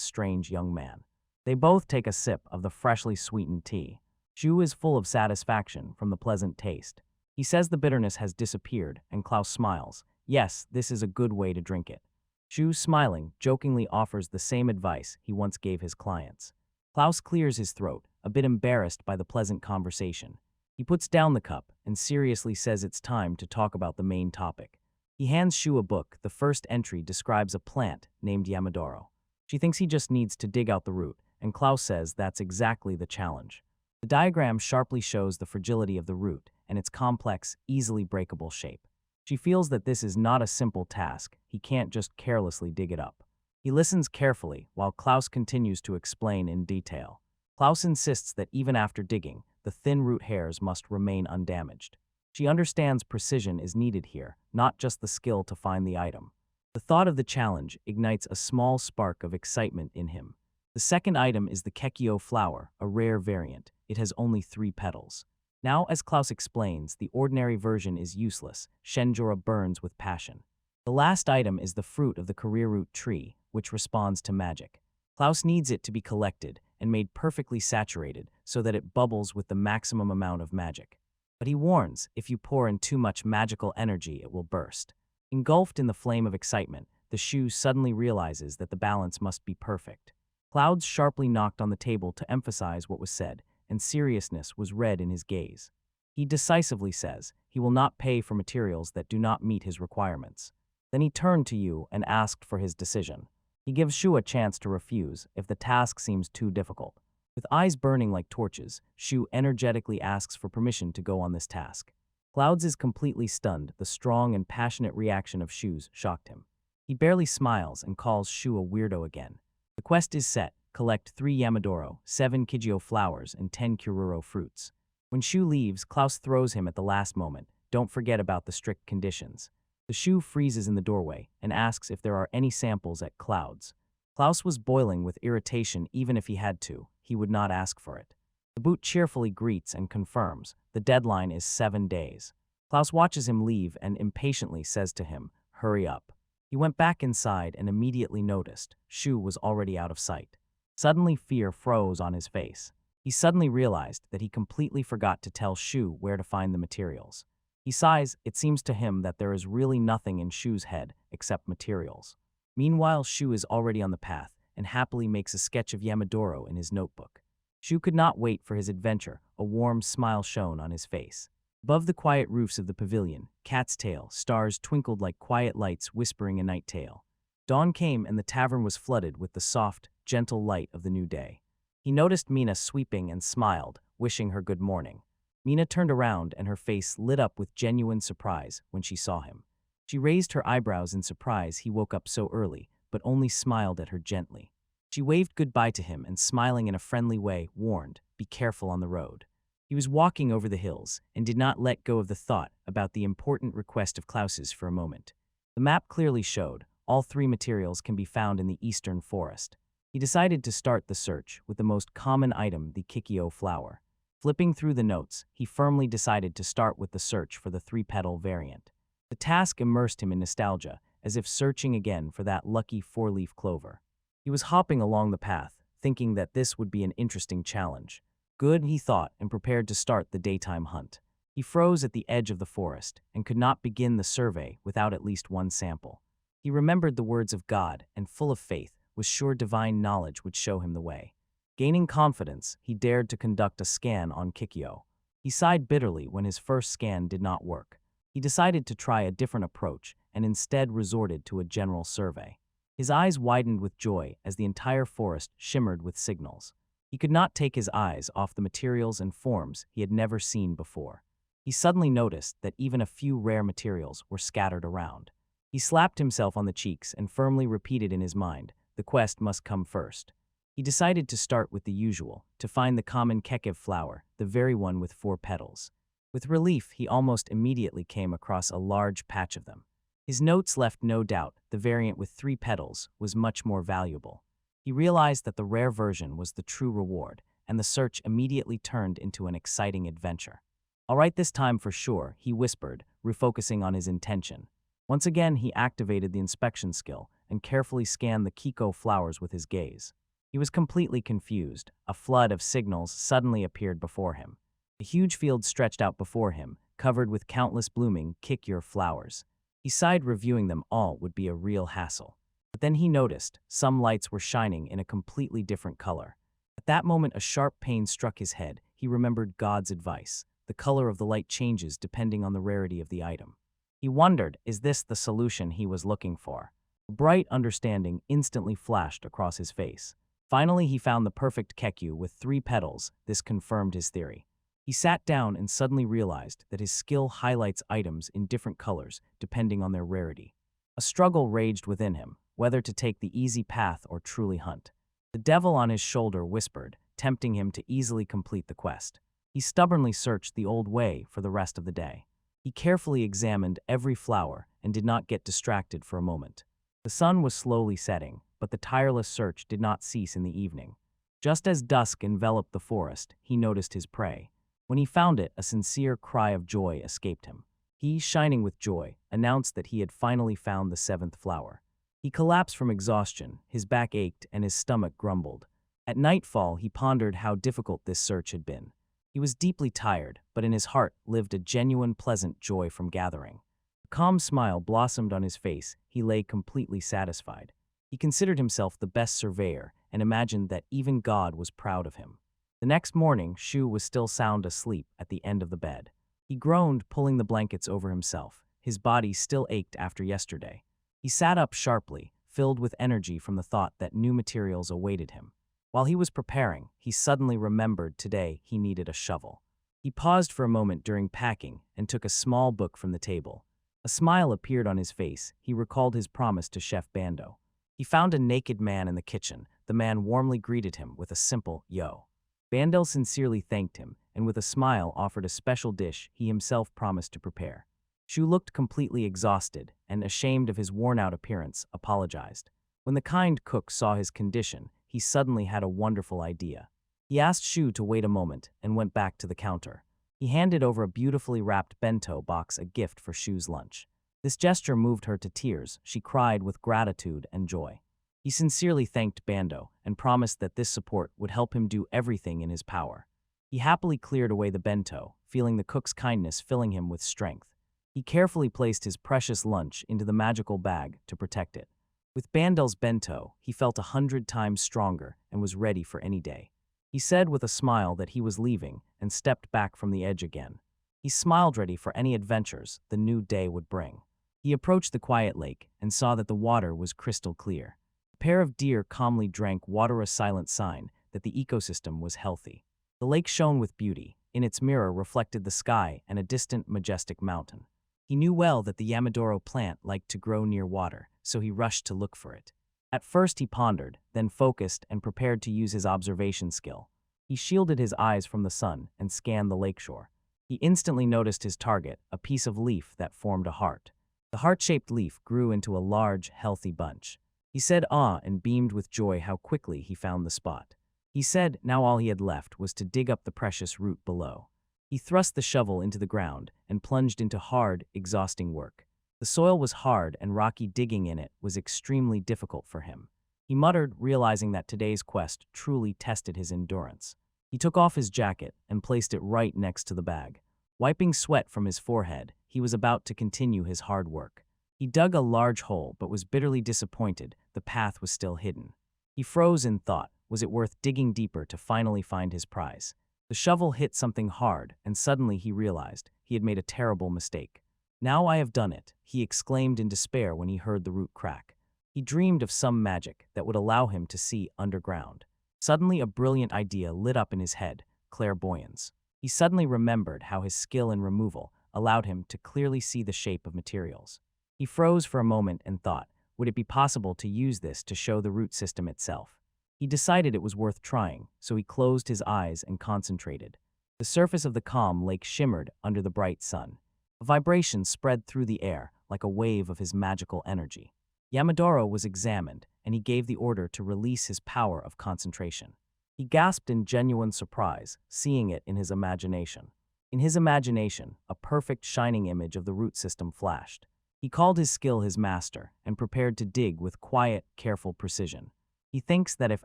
strange young man. They both take a sip of the freshly sweetened tea. Shu is full of satisfaction from the pleasant taste. He says the bitterness has disappeared, and Klaus smiles. Yes, this is a good way to drink it. Shu, smiling, jokingly offers the same advice he once gave his clients. Klaus clears his throat, a bit embarrassed by the pleasant conversation. He puts down the cup and seriously says it's time to talk about the main topic. He hands Shu a book. The first entry describes a plant named Yamadoro. She thinks he just needs to dig out the root, and Klaus says that's exactly the challenge. The diagram sharply shows the fragility of the root and its complex, easily breakable shape. She feels that this is not a simple task. He can't just carelessly dig it up. He listens carefully while Klaus continues to explain in detail. Klaus insists that even after digging, the thin root hairs must remain undamaged. She understands precision is needed here, not just the skill to find the item. The thought of the challenge ignites a small spark of excitement in him. The second item is the kekio flower, a rare variant. It has only 3 petals. Now, as Klaus explains, the ordinary version is useless. Shenjora burns with passion. The last item is the fruit of the career root tree, which responds to magic. Klaus needs it to be collected and made perfectly saturated so that it bubbles with the maximum amount of magic. But he warns, if you pour in too much magical energy, it will burst. Engulfed in the flame of excitement, the Shu suddenly realizes that the balance must be perfect. Clouds sharply knocked on the table to emphasize what was said, and seriousness was read in his gaze. He decisively says he will not pay for materials that do not meet his requirements. Then he turned to you and asked for his decision. He gives Shu a chance to refuse if the task seems too difficult. With eyes burning like torches, Shu energetically asks for permission to go on this task. Clouds is completely stunned. The strong and passionate reaction of Shu's shocked him. He barely smiles and calls Shu a weirdo again. The quest is set. Collect 3 Yamadoro, 7 Kigyo flowers, and 10 Kururo fruits. When Shu leaves, Klaus throws him at the last moment. Don't forget about the strict conditions. The Shu freezes in the doorway and asks if there are any samples at Clouds. Klaus was boiling with irritation. Even if he had to, he would not ask for it. The boot cheerfully greets and confirms. The deadline is 7 days. Klaus watches him leave and impatiently says to him, "Hurry up." He went back inside and immediately noticed Shu was already out of sight. Suddenly, fear froze on his face. He suddenly realized that he completely forgot to tell Shu where to find the materials. He sighs. It seems to him that there is really nothing in Shu's head except materials. Meanwhile, Shu is already on the path and happily makes a sketch of Yamadoro in his notebook. Shu could not wait for his adventure. A warm smile shone on his face. Above the quiet roofs of the pavilion, Cat's Tail, stars twinkled like quiet lights whispering a night tale. Dawn came and the tavern was flooded with the soft, gentle light of the new day. He noticed Mina sweeping and smiled, wishing her good morning. Mina turned around and her face lit up with genuine surprise when she saw him. She raised her eyebrows in surprise he woke up so early, but only smiled at her gently. She waved goodbye to him and, smiling in a friendly way, warned, "Be careful on the road." He was walking over the hills and did not let go of the thought about the important request of Klaus's for a moment. The map clearly showed all 3 materials can be found in the eastern forest. He decided to start the search with the most common item, the kikyo flower. Flipping through the notes, he firmly decided to start with the search for the 3-petal variant. The task immersed him in nostalgia, as if searching again for that lucky 4-leaf clover. He was hopping along the path, thinking that this would be an interesting challenge. Good, he thought, and prepared to start the daytime hunt. He froze at the edge of the forest and could not begin the survey without at least one sample. He remembered the words of God and, full of faith, was sure divine knowledge would show him the way. Gaining confidence, he dared to conduct a scan on Kikyo. He sighed bitterly when his first scan did not work. He decided to try a different approach and instead resorted to a general survey. His eyes widened with joy as the entire forest shimmered with signals. He could not take his eyes off the materials and forms he had never seen before. he suddenly noticed that even a few rare materials were scattered around. He slapped himself on the cheeks and firmly repeated in his mind, the quest must come first. He decided to start with the usual, to find the common kekev flower, the very one with 4 petals. With relief, he almost immediately came across a large patch of them. His notes left no doubt the variant with 3 petals was much more valuable. He realized that the rare version was the true reward, and the search immediately turned into an exciting adventure. "All right this time for sure," he whispered, refocusing on his intention. Once again, he activated the inspection skill and carefully scanned the Kiko flowers with his gaze. He was completely confused. A flood of signals suddenly appeared before him. A huge field stretched out before him, covered with countless blooming kikur flowers. He sighed, reviewing them all would be a real hassle. But then he noticed some lights were shining in a completely different color. At that moment, a sharp pain struck his head. He remembered God's advice. The color of the light changes depending on the rarity of the item. He wondered, is this the solution he was looking for? A bright understanding instantly flashed across his face. Finally, he found the perfect keku with 3 petals. This confirmed his theory. He sat down and suddenly realized that his skill highlights items in different colors depending on their rarity. A struggle raged within him, whether to take the easy path or truly hunt. The devil on his shoulder whispered, tempting him to easily complete the quest. He stubbornly searched the old way for the rest of the day. He carefully examined every flower and did not get distracted for a moment. The sun was slowly setting, but the tireless search did not cease in the evening. Just as dusk enveloped the forest, he noticed his prey. When he found it, a sincere cry of joy escaped him. He, shining with joy, announced that he had finally found the 7th flower. He collapsed from exhaustion, his back ached, and his stomach grumbled. At nightfall, he pondered how difficult this search had been. He was deeply tired, but in his heart lived a genuine pleasant joy from gathering. A calm smile blossomed on his face. He lay completely satisfied. He considered himself the best surveyor and imagined that even God was proud of him. The next morning, Shu was still sound asleep at the end of the bed. He groaned, pulling the blankets over himself. His body still ached after yesterday. He sat up sharply, filled with energy from the thought that new materials awaited him. While he was preparing, he suddenly remembered today he needed a shovel. He paused for a moment during packing and took a small book from the table. A smile appeared on his face. He recalled his promise to Chef Bando. He found a naked man in the kitchen. The man warmly greeted him with a simple, "Yo." Bando sincerely thanked him, and with a smile offered a special dish he himself promised to prepare. Shu looked completely exhausted and, ashamed of his worn-out appearance, apologized. When the kind cook saw his condition, he suddenly had a wonderful idea. He asked Shu to wait a moment and went back to the counter. He handed over a beautifully wrapped bento box, a gift for Shu's lunch. This gesture moved her to tears. She cried with gratitude and joy. He sincerely thanked Bando and promised that this support would help him do everything in his power. He happily cleared away the bento, feeling the cook's kindness filling him with strength. He carefully placed his precious lunch into the magical bag to protect it. With Bando's bento, he felt 100 times stronger and was ready for any day. He said with a smile that he was leaving and stepped back from the edge again. He smiled, ready for any adventures the new day would bring. He approached the quiet lake and saw that the water was crystal clear. A pair of deer calmly drank water, a silent sign that the ecosystem was healthy. The lake shone with beauty. In its mirror reflected the sky and a distant, majestic mountain. He knew well that the Yamadoro plant liked to grow near water, so he rushed to look for it. At first he pondered, then focused and prepared to use his observation skill. He shielded his eyes from the sun and scanned the lakeshore. He instantly noticed his target, a piece of leaf that formed a heart. The heart-shaped leaf grew into a large, healthy bunch. He said ah and beamed with joy how quickly he found the spot. He said now all he had left was to dig up the precious root below. He thrust the shovel into the ground and plunged into hard, exhausting work. The soil was hard and rocky. Digging in it was extremely difficult for him. He muttered, realizing that today's quest truly tested his endurance. He took off his jacket and placed it right next to the bag. Wiping sweat from his forehead, he was about to continue his hard work. He dug a large hole but was bitterly disappointed the path was still hidden. He froze in thought. Was it worth digging deeper to finally find his prize? The shovel hit something hard, and suddenly he realized he had made a terrible mistake. "Now I have done it," he exclaimed in despair when he heard the root crack. He dreamed of some magic that would allow him to see underground. Suddenly a brilliant idea lit up in his head, clairvoyance. He He suddenly remembered how his skill in removal allowed him to clearly see the shape of materials. He froze for a moment and thought, would it be possible to use this to show the root system itself? He decided it was worth trying, so he closed his eyes and concentrated. The surface of the calm lake shimmered under the bright sun. A vibration spread through the air like a wave of his magical energy. Yamadoro was examined, and he gave the order to release his power of concentration. He gasped in genuine surprise, seeing it in his imagination. In his imagination, a perfect shining image of the root system flashed. He called his skill his master and prepared to dig with quiet, careful precision. He thinks that if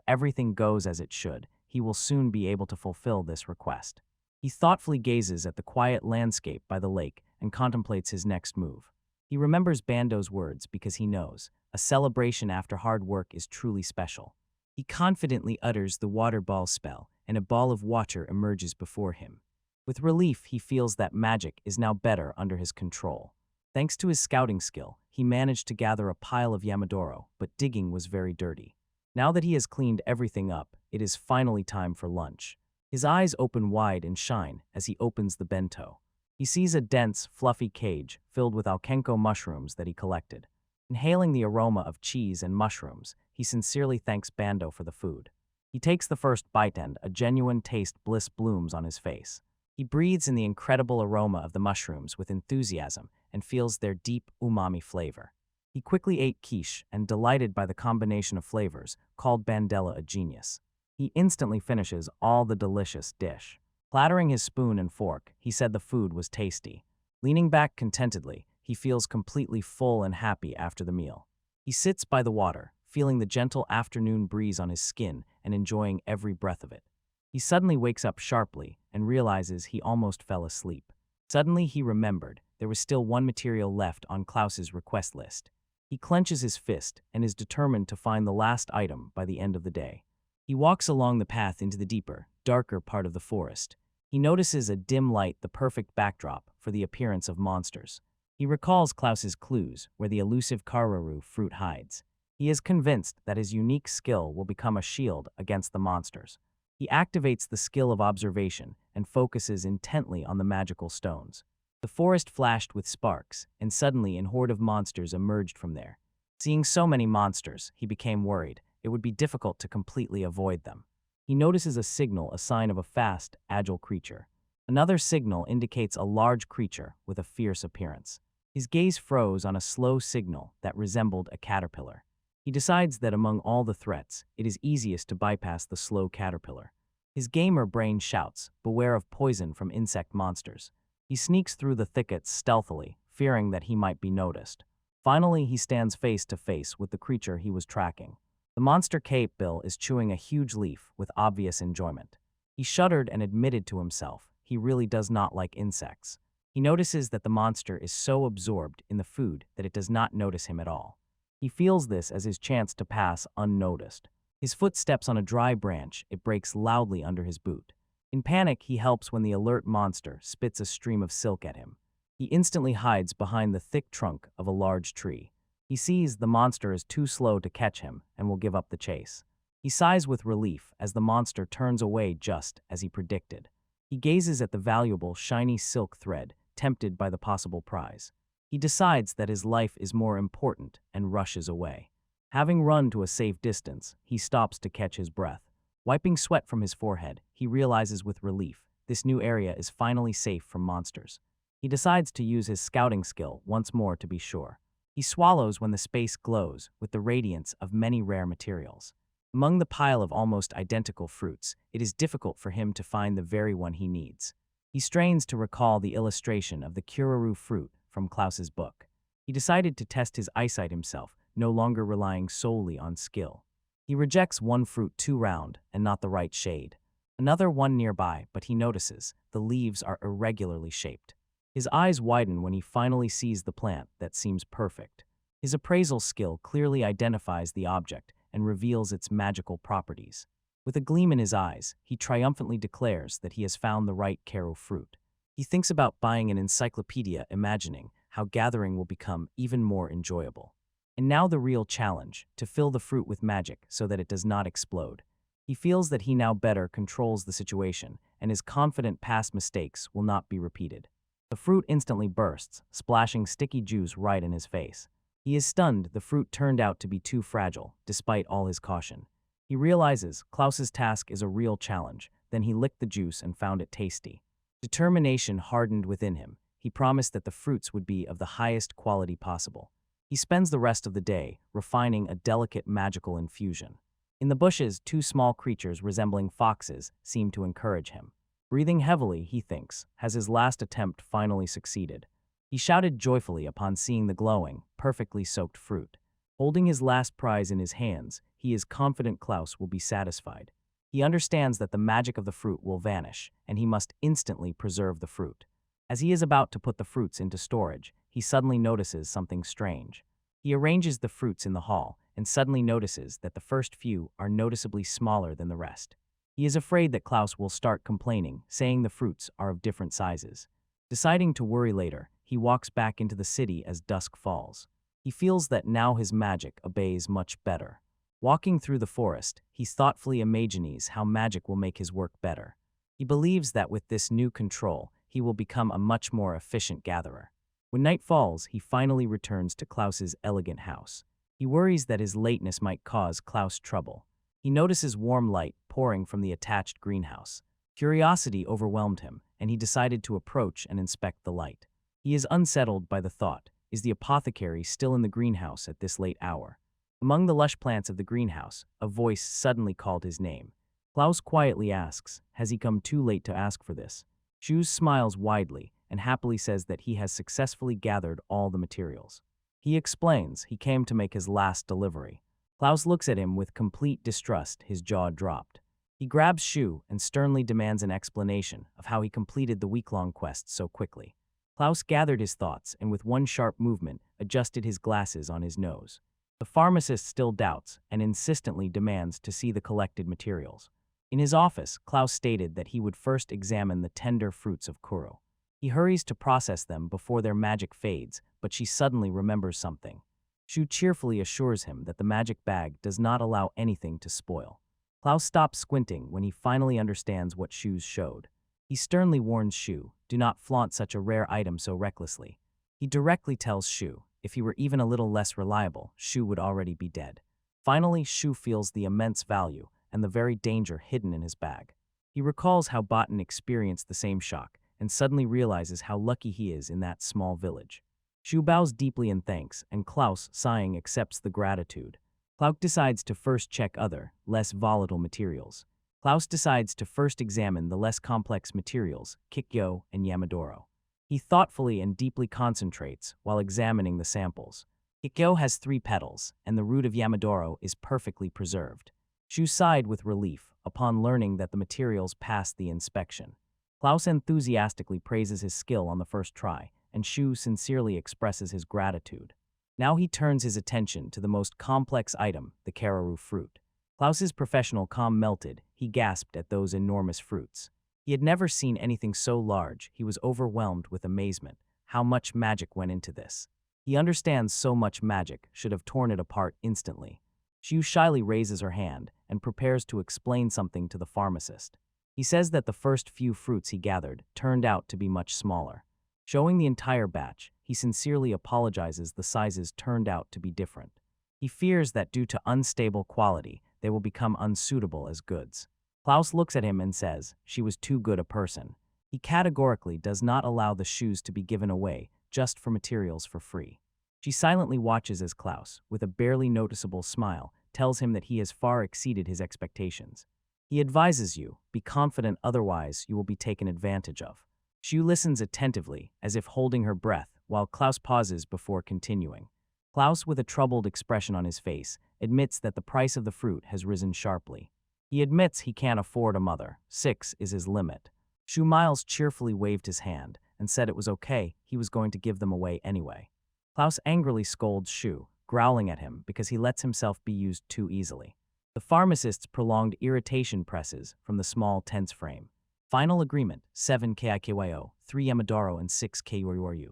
everything goes as it should, he will soon be able to fulfill this request. He thoughtfully gazes at the quiet landscape by the lake and contemplates his next move. He remembers Bando's words because he knows, a celebration after hard work is truly special. He confidently utters the water ball spell, and a ball of water emerges before him. With relief, he feels that magic is now better under his control. Thanks to his scouting skill, he managed to gather a pile of Yamadoro, but digging was very dirty. Now that he has cleaned everything up, it is finally time for lunch. His eyes open wide and shine as he opens the bento. He sees a dense, fluffy cage filled with alkenko mushrooms that he collected. Inhaling the aroma of cheese and mushrooms, he sincerely thanks Bando for the food. He takes the first bite and a genuine taste bliss blooms on his face. He breathes in the incredible aroma of the mushrooms with enthusiasm and feels their deep umami flavor. He quickly ate quiche and, delighted by the combination of flavors, called Bandela a genius. He instantly finishes all the delicious dish. Clattering his spoon and fork, he said the food was tasty. Leaning back contentedly, he feels completely full and happy after the meal. He sits by the water, feeling the gentle afternoon breeze on his skin and enjoying every breath of it. He suddenly wakes up sharply and realizes he almost fell asleep. Suddenly he remembered there was still one material left on Klaus's request list. He clenches his fist and is determined to find the last item by the end of the day. He walks along the path into the deeper, darker part of the forest. He notices a dim light, the perfect backdrop for the appearance of monsters. He recalls Klaus's clues where the elusive caru fruit hides. He is convinced that his unique skill will become a shield against the monsters. He activates the skill of observation and focuses intently on the magical stones. The forest flashed with sparks, and suddenly a horde of monsters emerged from there. Seeing so many monsters, he became worried. It would be difficult to completely avoid them. He notices a signal, a sign of a fast, agile creature. Another signal indicates a large creature with a fierce appearance. His gaze froze on a slow signal that resembled a caterpillar. He decides that among all the threats, it is easiest to bypass the slow caterpillar. His gamer brain shouts, beware of poison from insect monsters. He sneaks through the thickets stealthily, fearing that he might be noticed. Finally, he stands face to face with the creature he was tracking. The monster Cape Bill is chewing a huge leaf with obvious enjoyment. He shuddered and admitted to himself he really does not like insects. He notices that the monster is so absorbed in the food that it does not notice him at all. He feels this as his chance to pass unnoticed. His foot steps on a dry branch, it breaks loudly under his boot. In panic, he helps when the alert monster spits a stream of silk at him. He instantly hides behind the thick trunk of a large tree. He sees the monster is too slow to catch him and will give up the chase. He sighs with relief as the monster turns away just as he predicted. He gazes at the valuable, shiny silk thread, tempted by the possible prize. He decides that his life is more important and rushes away. Having run to a safe distance, he stops to catch his breath. Wiping sweat from his forehead, he realizes with relief this new area is finally safe from monsters. He decides to use his scouting skill once more to be sure. He swallows when the space glows with the radiance of many rare materials. Among the pile of almost identical fruits, it is difficult for him to find the very one he needs. He strains to recall the illustration of the caru fruit from Klaus's book. He decided to test his eyesight himself, no longer relying solely on skill. He rejects one fruit too round and not the right shade. Another one nearby, but he notices the leaves are irregularly shaped. His eyes widen when he finally sees the plant that seems perfect. His appraisal skill clearly identifies the object and reveals its magical properties. With a gleam in his eyes, he triumphantly declares that he has found the right caru fruit. He thinks about buying an encyclopedia, imagining how gathering will become even more enjoyable. And now the real challenge, to fill the fruit with magic so that it does not explode. He feels that he now better controls the situation and is confident past mistakes will not be repeated. The fruit instantly bursts, splashing sticky juice right in his face. He is stunned. The fruit turned out to be too fragile, despite all his caution. He realizes Klaus's task is a real challenge. Then he licked the juice and found it tasty. Determination hardened within him. He promised that the fruits would be of the highest quality possible. He spends the rest of the day refining a delicate magical infusion. In the bushes, two small creatures resembling foxes seem to encourage him. Breathing heavily, he thinks, has his last attempt finally succeeded. He shouted joyfully upon seeing the glowing, perfectly soaked fruit. Holding his last prize in his hands, he is confident Klaus will be satisfied. He understands that the magic of the fruit will vanish, and he must instantly preserve the fruit. As he is about to put the fruits into storage, he suddenly notices something strange. He arranges the fruits in the hall, and suddenly notices that the first few are noticeably smaller than the rest. He is afraid that Klaus will start complaining, saying the fruits are of different sizes. Deciding to worry later, he walks back into the city as dusk falls. He feels that now his magic obeys much better. Walking through the forest, he thoughtfully imagines how magic will make his work better. He believes that with this new control, he will become a much more efficient gatherer. When night falls, he finally returns to Klaus's elegant house. He worries that his lateness might cause Klaus trouble. He notices warm light pouring from the attached greenhouse. Curiosity overwhelmed him, and he decided to approach and inspect the light. He is unsettled by the thought, is the apothecary still in the greenhouse at this late hour? Among the lush plants of the greenhouse, a voice suddenly called his name. Klaus quietly asks, has he come too late to ask for this? Shu smiles widely and happily says that he has successfully gathered all the materials. He explains he came to make his last delivery. Klaus looks at him with complete distrust, his jaw dropped. He grabs Shu and sternly demands an explanation of how he completed the week-long quest so quickly. Klaus gathered his thoughts and with one sharp movement adjusted his glasses on his nose. The pharmacist still doubts and insistently demands to see the collected materials. In his office, Klaus stated that he would first examine the tender fruits of caru. He hurries to process them before their magic fades, but she suddenly remembers something. Shu cheerfully assures him that the magic bag does not allow anything to spoil. Klaus stops squinting when he finally understands what Shu showed. He sternly warns Shu, do not flaunt such a rare item so recklessly. He directly tells Shu, if he were even a little less reliable, Shu would already be dead. Finally, Shu feels the immense value and the very danger hidden in his bag. He recalls how Botan experienced the same shock and suddenly realizes how lucky he is in that small village. Shu bows deeply in thanks, and Klaus, sighing, accepts the gratitude. Klaus decides to first check other, less volatile materials. Klaus decides to first examine the less complex materials, Kikyo and Yamadoro. He thoughtfully and deeply concentrates while examining the samples. Kikyo has 3 petals, and the root of Yamadoro is perfectly preserved. Shu sighed with relief upon learning that the materials passed the inspection. Klaus enthusiastically praises his skill on the first try, and Shu sincerely expresses his gratitude. Now he turns his attention to the most complex item, the caru fruit. Klaus's professional calm melted. He gasped at those enormous fruits. He had never seen anything so large. He was overwhelmed with amazement. How much magic went into this? He understands so much magic should have torn it apart instantly. Shu shyly raises her hand and prepares to explain something to the pharmacist. He says that the first few fruits he gathered turned out to be much smaller. Showing the entire batch, he sincerely apologizes the sizes turned out to be different. He fears that due to unstable quality, they will become unsuitable as goods. Klaus looks at him and says, she was too good a person. He categorically does not allow the shoes to be given away just for materials for free. She silently watches as Klaus, with a barely noticeable smile, tells him that he has far exceeded his expectations. He advises you, be confident otherwise you will be taken advantage of. Shu listens attentively, as if holding her breath, while Klaus pauses before continuing. Klaus, with a troubled expression on his face, admits that the price of the fruit has risen sharply. He admits he can't afford a mother. 6 is his limit. Shu Miles cheerfully waved his hand and said it was okay, he was going to give them away anyway. Klaus angrily scolds Shu, growling at him because he lets himself be used too easily. The pharmacist's prolonged irritation presses from the small tense frame. Final agreement, 7 Kikyo, 3 Yamadoro and 6 Kyoryu.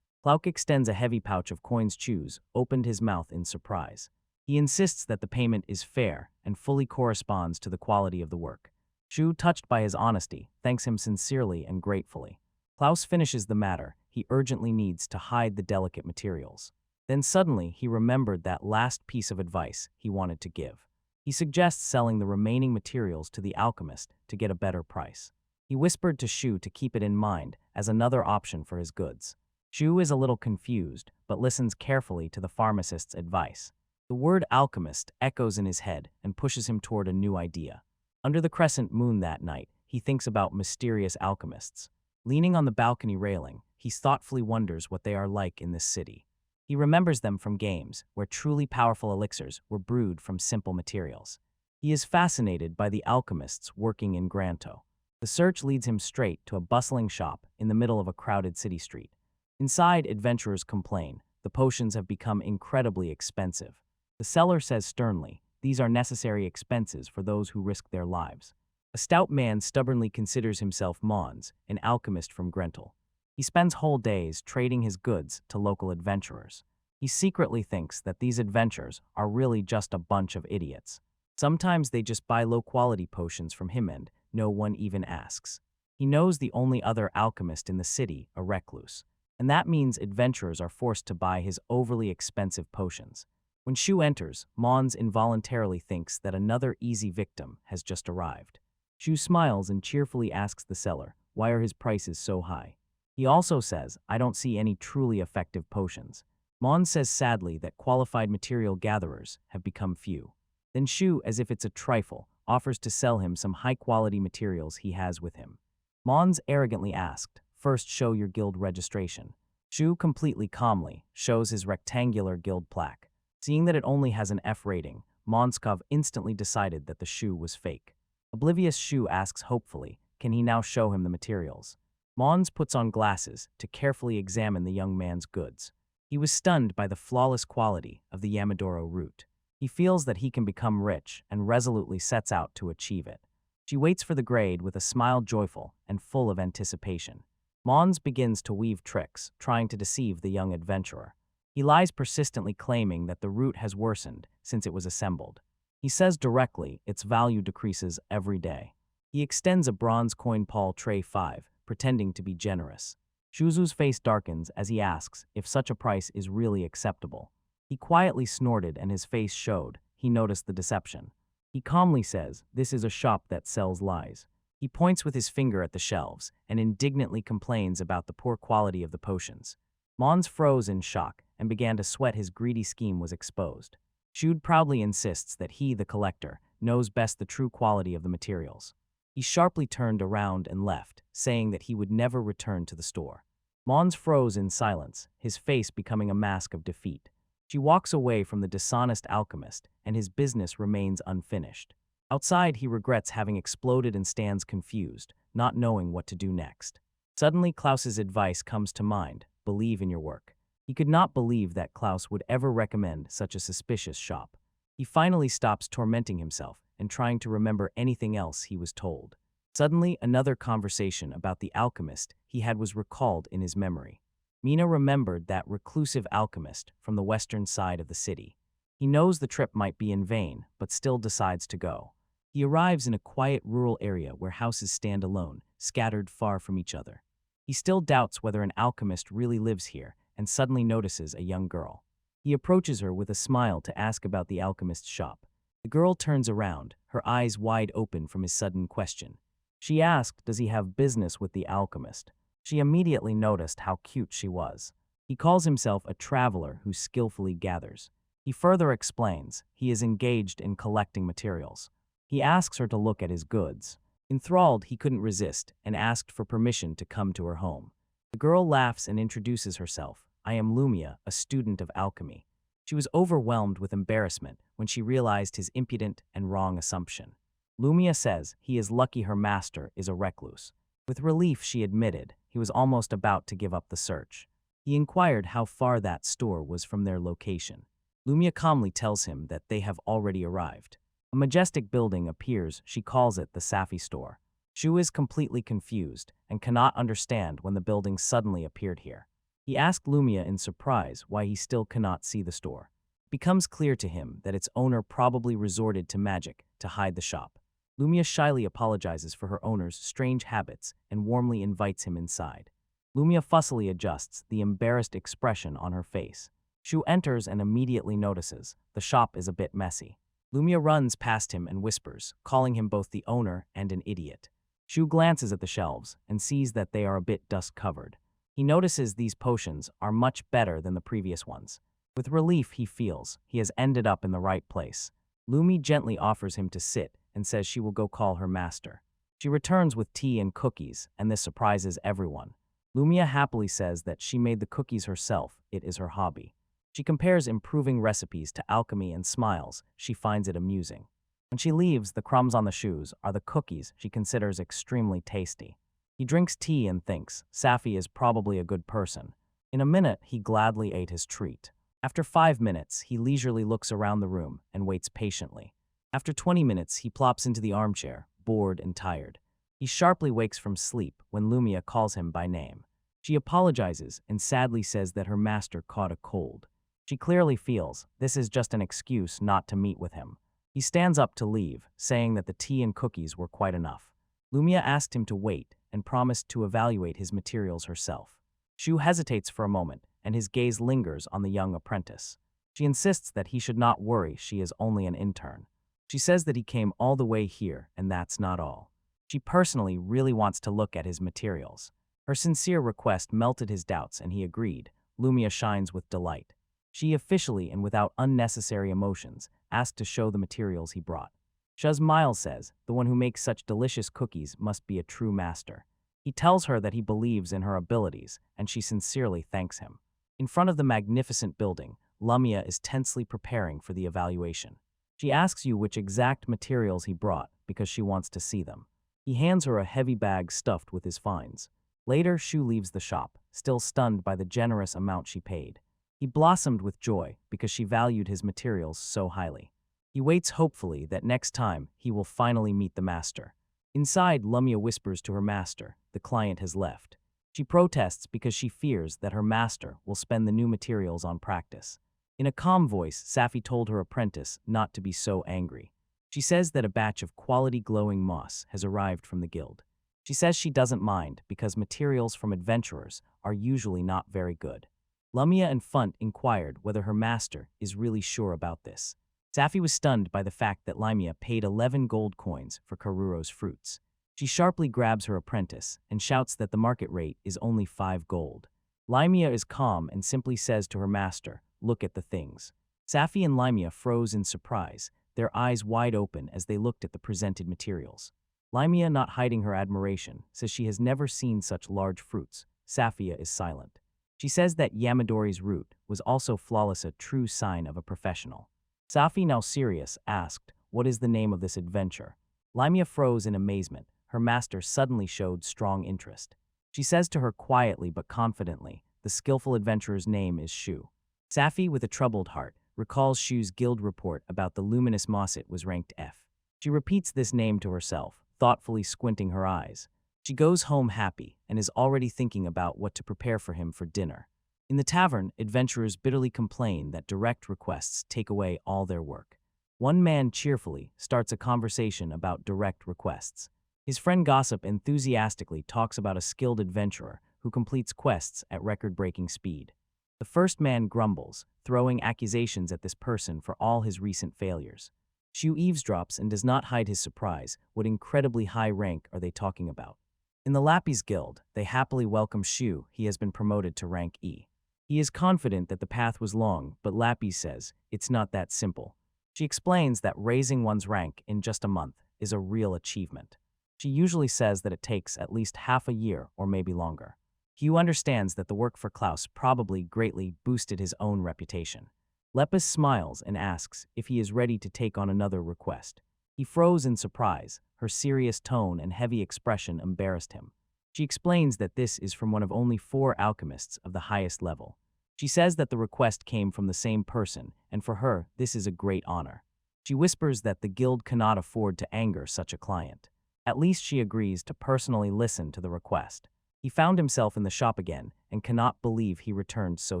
Klaus extends a heavy pouch of coins. Chu's opened his mouth in surprise. He insists that the payment is fair and fully corresponds to the quality of the work. Shu, touched by his honesty, thanks him sincerely and gratefully. Klaus finishes the matter. He urgently needs to hide the delicate materials. Then suddenly he remembered that last piece of advice he wanted to give. He suggests selling the remaining materials to the alchemist to get a better price. He whispered to Shu to keep it in mind as another option for his goods. Shu is a little confused, but listens carefully to the pharmacist's advice. The word alchemist echoes in his head and pushes him toward a new idea. Under the crescent moon that night, he thinks about mysterious alchemists. Leaning on the balcony railing, he thoughtfully wonders what they are like in this city. He remembers them from games where truly powerful elixirs were brewed from simple materials. He is fascinated by the alchemists working in Granto. The search leads him straight to a bustling shop in the middle of a crowded city street. Inside, adventurers complain. The potions have become incredibly expensive. The seller says sternly, these are necessary expenses for those who risk their lives. A stout man stubbornly considers himself Mons, an alchemist from Grentel. He spends whole days trading his goods to local adventurers. He secretly thinks that these adventurers are really just a bunch of idiots. Sometimes they just buy low-quality potions from him and no one even asks. He knows the only other alchemist in the city, a recluse, and that means adventurers are forced to buy his overly expensive potions. When Shu enters, Mons involuntarily thinks that another easy victim has just arrived. Shu smiles and cheerfully asks the seller, why are his prices so high? He also says, I don't see any truly effective potions. Mons says sadly that qualified material gatherers have become few. Then Shu, as if it's a trifle, offers to sell him some high-quality materials he has with him. Mons arrogantly asked, first show your guild registration. Shu completely calmly shows his rectangular guild plaque. Seeing that it only has an F rating, Monskov instantly decided that the shoe was fake. Oblivious Shu asks hopefully, can he now show him the materials? Mons puts on glasses to carefully examine the young man's goods. He was stunned by the flawless quality of the Yamadoro root. He feels that he can become rich and resolutely sets out to achieve it. She waits for the grade with a smile joyful and full of anticipation. Mons begins to weave tricks, trying to deceive the young adventurer. He lies persistently claiming that the root has worsened since it was assembled. He says directly its value decreases every day. He extends a bronze coin Paul tray 5, pretending to be generous. Shuzu's face darkens as he asks if such a price is really acceptable. He quietly snorted and his face showed he noticed the deception. He calmly says, this is a shop that sells lies. He points with his finger at the shelves and indignantly complains about the poor quality of the potions. Mons froze in shock and began to sweat. His greedy scheme was exposed. Shu proudly insists that he, the collector, knows best the true quality of the materials. He sharply turned around and left, saying that he would never return to the store. Mons froze in silence, his face becoming a mask of defeat. She walks away from the dishonest alchemist, and his business remains unfinished. Outside, he regrets having exploded and stands confused, not knowing what to do next. Suddenly, Klaus's advice comes to mind, believe in your work. He could not believe that Klaus would ever recommend such a suspicious shop. He finally stops tormenting himself and trying to remember anything else he was told. Suddenly, another conversation about the alchemist he had was recalled in his memory. Mina remembered that reclusive alchemist from the western side of the city. He knows the trip might be in vain, but still decides to go. He arrives in a quiet rural area where houses stand alone, scattered far from each other. He still doubts whether an alchemist really lives here and suddenly notices a young girl. He approaches her with a smile to ask about the alchemist's shop. The girl turns around, her eyes wide open from his sudden question. She asked, does he have business with the alchemist? She immediately noticed how cute she was. He calls himself a traveler who skillfully gathers. He further explains he is engaged in collecting materials. He asks her to look at his goods. Enthralled, he couldn't resist and asked for permission to come to her home. The girl laughs and introduces herself. I am Lumia, a student of alchemy. She was overwhelmed with embarrassment when she realized his impudent and wrong assumption. Lumia says he is lucky her master is a recluse. With relief, she admitted he was almost about to give up the search. He inquired how far that store was from their location. Lumia calmly tells him that they have already arrived. A majestic building appears. She calls it the Safi store. Shu is completely confused and cannot understand when the building suddenly appeared here. He asked Lumia in surprise why he still cannot see the store. It becomes clear to him that its owner probably resorted to magic to hide the shop. Lumia shyly apologizes for her owner's strange habits and warmly invites him inside. Lumia fussily adjusts the embarrassed expression on her face. Shu enters and immediately notices the shop is a bit messy. Lumia runs past him and whispers, calling him both the owner and an idiot. Shu glances at the shelves and sees that they are a bit dust-covered. He notices these potions are much better than the previous ones. With relief, he feels he has ended up in the right place. Lumi gently offers him to sit and says she will go call her master. She returns with tea and cookies, and this surprises everyone. Lumia happily says that she made the cookies herself, it is her hobby. She compares improving recipes to alchemy and smiles, she finds it amusing. When she leaves, the crumbs on the shoes are the cookies she considers extremely tasty. He drinks tea and thinks Safi is probably a good person. In a minute, he gladly ate his treat. After 5 minutes, he leisurely looks around the room and waits patiently. After 20 minutes, he plops into the armchair, bored and tired. He sharply wakes from sleep when Lumia calls him by name. She apologizes and sadly says that her master caught a cold. She clearly feels this is just an excuse not to meet with him. He stands up to leave, saying that the tea and cookies were quite enough. Lumia asked him to wait and promised to evaluate his materials herself. Shu hesitates for a moment, and his gaze lingers on the young apprentice. She insists that he should not worry, she is only an intern. She says that he came all the way here, and that's not all. She personally really wants to look at his materials. Her sincere request melted his doubts, and he agreed. Lumia shines with delight. She officially and without unnecessary emotions asked to show the materials he brought. Shuz Miles says the one who makes such delicious cookies must be a true master. He tells her that he believes in her abilities, and she sincerely thanks him. In front of the magnificent building, Lumia is tensely preparing for the evaluation. She asks you which exact materials he brought because she wants to see them. He hands her a heavy bag stuffed with his finds. Later, Shu leaves the shop, still stunned by the generous amount she paid. He blossomed with joy because she valued his materials so highly. He waits hopefully that next time he will finally meet the master. Inside, Lumia whispers to her master, the client has left. She protests because she fears that her master will spend the new materials on practice. In a calm voice, Safi told her apprentice not to be so angry. She says that a batch of quality glowing moss has arrived from the guild. She says she doesn't mind because materials from adventurers are usually not very good. Lumia and Funt inquired whether her master is really sure about this. Safi was stunned by the fact that Lumia paid 11 gold coins for Karuro's fruits. She sharply grabs her apprentice and shouts that the market rate is only 5 gold. Lumia is calm and simply says to her master, "Look at the things." Safi and Lumia froze in surprise, their eyes wide open as they looked at the presented materials. Lumia, not hiding her admiration, says she has never seen such large fruits. Safia is silent. She says that Yamadori's root was also flawless, a true sign of a professional. Safi, now serious, asked, "What is the name of this adventure?" Lumia froze in amazement. Her master suddenly showed strong interest. She says to her quietly but confidently, the skillful adventurer's name is Shu. Safi, with a troubled heart, recalls Shu's guild report about the luminous mosset was ranked F. She repeats this name to herself, thoughtfully squinting her eyes. She goes home happy and is already thinking about what to prepare for him for dinner. In the tavern, adventurers bitterly complain that direct requests take away all their work. One man cheerfully starts a conversation about direct requests. His friend Gossip enthusiastically talks about a skilled adventurer who completes quests at record-breaking speed. The first man grumbles, throwing accusations at this person for all his recent failures. Shu eavesdrops and does not hide his surprise. What incredibly high rank are they talking about? In the Lappies Guild, they happily welcome Shu. He has been promoted to rank E. He is confident that the path was long, but Lappies says it's not that simple. She explains that raising one's rank in just a month is a real achievement. She usually says that it takes at least half a year or maybe longer. Hugh understands that the work for Klaus probably greatly boosted his own reputation. Lepus smiles and asks if he is ready to take on another request. He froze in surprise. Her serious tone and heavy expression embarrassed him. She explains that this is from one of only 4 alchemists of the highest level. She says that the request came from the same person, and for her, this is a great honor. She whispers that the guild cannot afford to anger such a client. At least she agrees to personally listen to the request. He found himself in the shop again and cannot believe he returned so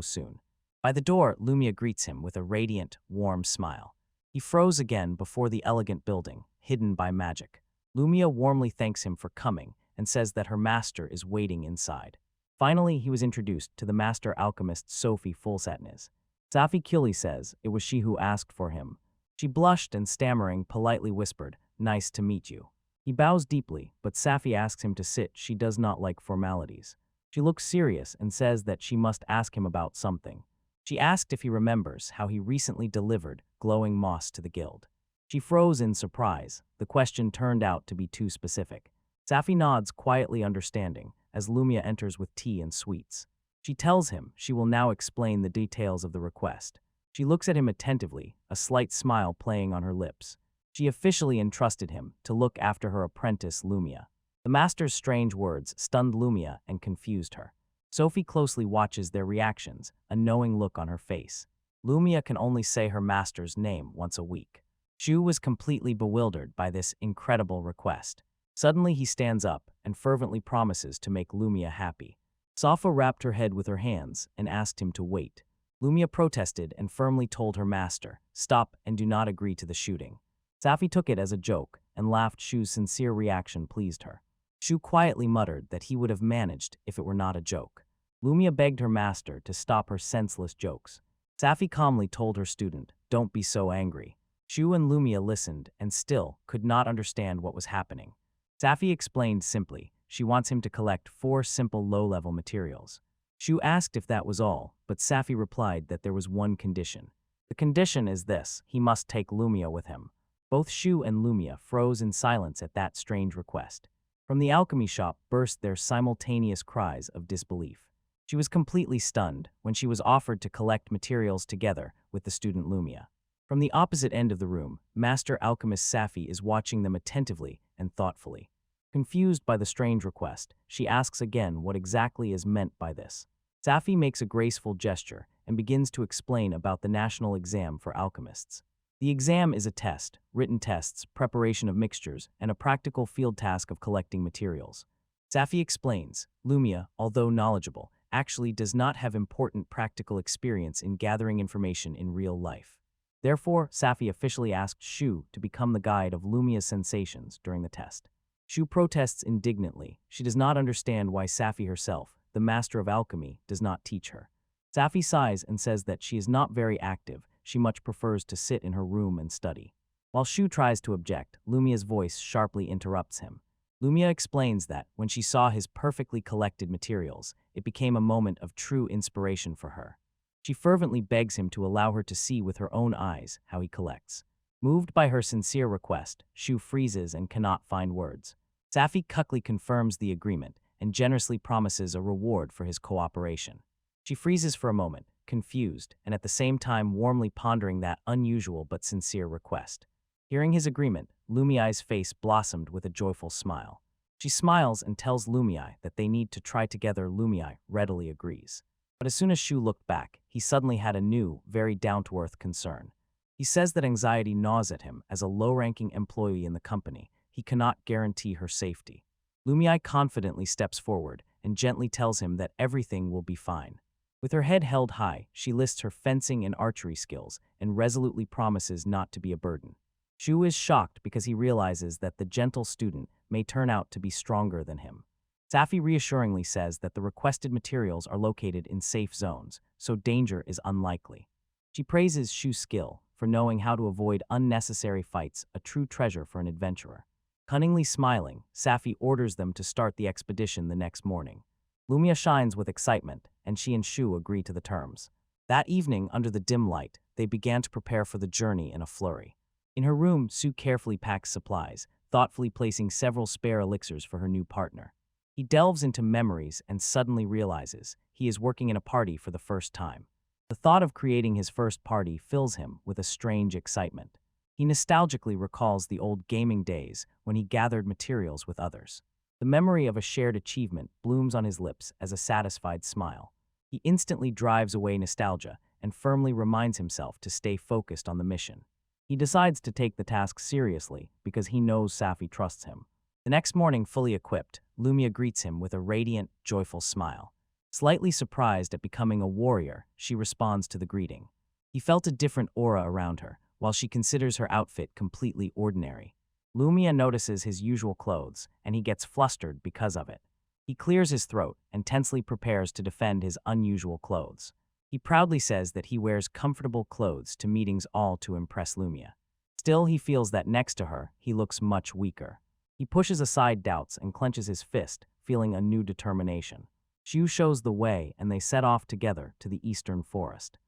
soon. By the door, Lumia greets him with a radiant, warm smile. He froze again before the elegant building, hidden by magic. Lumia warmly thanks him for coming and says that her master is waiting inside. Finally, he was introduced to the master alchemist Safi Fulsatniz. Safi Kili says it was she who asked for him. She blushed and stammering politely whispered, "Nice to meet you." He bows deeply, but Safi asks him to sit. She does not like formalities. She looks serious and says that she must ask him about something. She asked if he remembers how he recently delivered glowing moss to the guild. She froze in surprise. The question turned out to be too specific. Safi nods, quietly understanding, as Lumia enters with tea and sweets. She tells him she will now explain the details of the request. She looks at him attentively, a slight smile playing on her lips. She officially entrusted him to look after her apprentice, Lumia. The master's strange words stunned Lumia and confused her. Sophie closely watches their reactions, a knowing look on her face. Lumia can only say her master's name once a week. Shu was completely bewildered by this incredible request. Suddenly he stands up and fervently promises to make Lumia happy. Safa wrapped her head with her hands and asked him to wait. Lumia protested and firmly told her master, "Stop and do not agree to the shooting." Safi took it as a joke and laughed. Shu's sincere reaction pleased her. Shu quietly muttered that he would have managed if it were not a joke. Lumia begged her master to stop her senseless jokes. Safi calmly told her student, "Don't be so angry." Shu and Lumia listened and still could not understand what was happening. Safi explained simply, she wants him to collect 4 simple low-level materials. Shu asked if that was all, but Safi replied that there was one condition. The condition is this: he must take Lumia with him. Both Shu and Lumia froze in silence at that strange request. From the alchemy shop burst their simultaneous cries of disbelief. She was completely stunned when she was offered to collect materials together with the student Lumia. From the opposite end of the room, Master Alchemist Safi is watching them attentively and thoughtfully. Confused by the strange request, she asks again what exactly is meant by this. Safi makes a graceful gesture and begins to explain about the national exam for alchemists. The exam is a test, written tests, preparation of mixtures, and a practical field task of collecting materials. Safi explains, Lumia, although knowledgeable, actually does not have important practical experience in gathering information in real life. Therefore, Safi officially asked Shu to become the guide of Lumia's sensations during the test. Shu protests indignantly. She does not understand why Safi herself, the master of alchemy, does not teach her. Safi sighs and says that she is not very active. She much prefers to sit in her room and study. While Shu tries to object, Lumia's voice sharply interrupts him. Lumia explains that when she saw his perfectly collected materials, it became a moment of true inspiration for her. She fervently begs him to allow her to see with her own eyes how he collects. Moved by her sincere request, Shu freezes and cannot find words. Safi cuckly confirms the agreement and generously promises a reward for his cooperation. She freezes for a moment, confused, and at the same time warmly pondering that unusual but sincere request. Hearing his agreement, Lumiai's face blossomed with a joyful smile. She smiles and tells Lumiai that they need to try together. Lumiai readily agrees. But as soon as Shu looked back, he suddenly had a new, very down-to-earth concern. He says that anxiety gnaws at him. As a low-ranking employee in the company, he cannot guarantee her safety. Lumiai confidently steps forward and gently tells him that everything will be fine. With her head held high, she lists her fencing and archery skills and resolutely promises not to be a burden. Shu is shocked because he realizes that the gentle student may turn out to be stronger than him. Safi reassuringly says that the requested materials are located in safe zones, so danger is unlikely. She praises Shu's skill for knowing how to avoid unnecessary fights, a true treasure for an adventurer. Cunningly smiling, Safi orders them to start the expedition the next morning. Lumia shines with excitement, and she and Shu agree to the terms. That evening, under the dim light, they began to prepare for the journey in a flurry. In her room, Sue carefully packs supplies, thoughtfully placing several spare elixirs for her new partner. He delves into memories and suddenly realizes he is working in a party for the first time. The thought of creating his first party fills him with a strange excitement. He nostalgically recalls the old gaming days when he gathered materials with others. The memory of a shared achievement blooms on his lips as a satisfied smile. He instantly drives away nostalgia and firmly reminds himself to stay focused on the mission. He decides to take the task seriously because he knows Safi trusts him. The next morning, fully equipped, Lumia greets him with a radiant, joyful smile. Slightly surprised at becoming a warrior, she responds to the greeting. He felt a different aura around her, while she considers her outfit completely ordinary. Lumia notices his usual clothes, and he gets flustered because of it. He clears his throat and tensely prepares to defend his unusual clothes. He proudly says that he wears comfortable clothes to meetings, all to impress Lumia. Still, he feels that next to her, he looks much weaker. He pushes aside doubts and clenches his fist, feeling a new determination. Xiu shows the way, and they set off together to the eastern forest.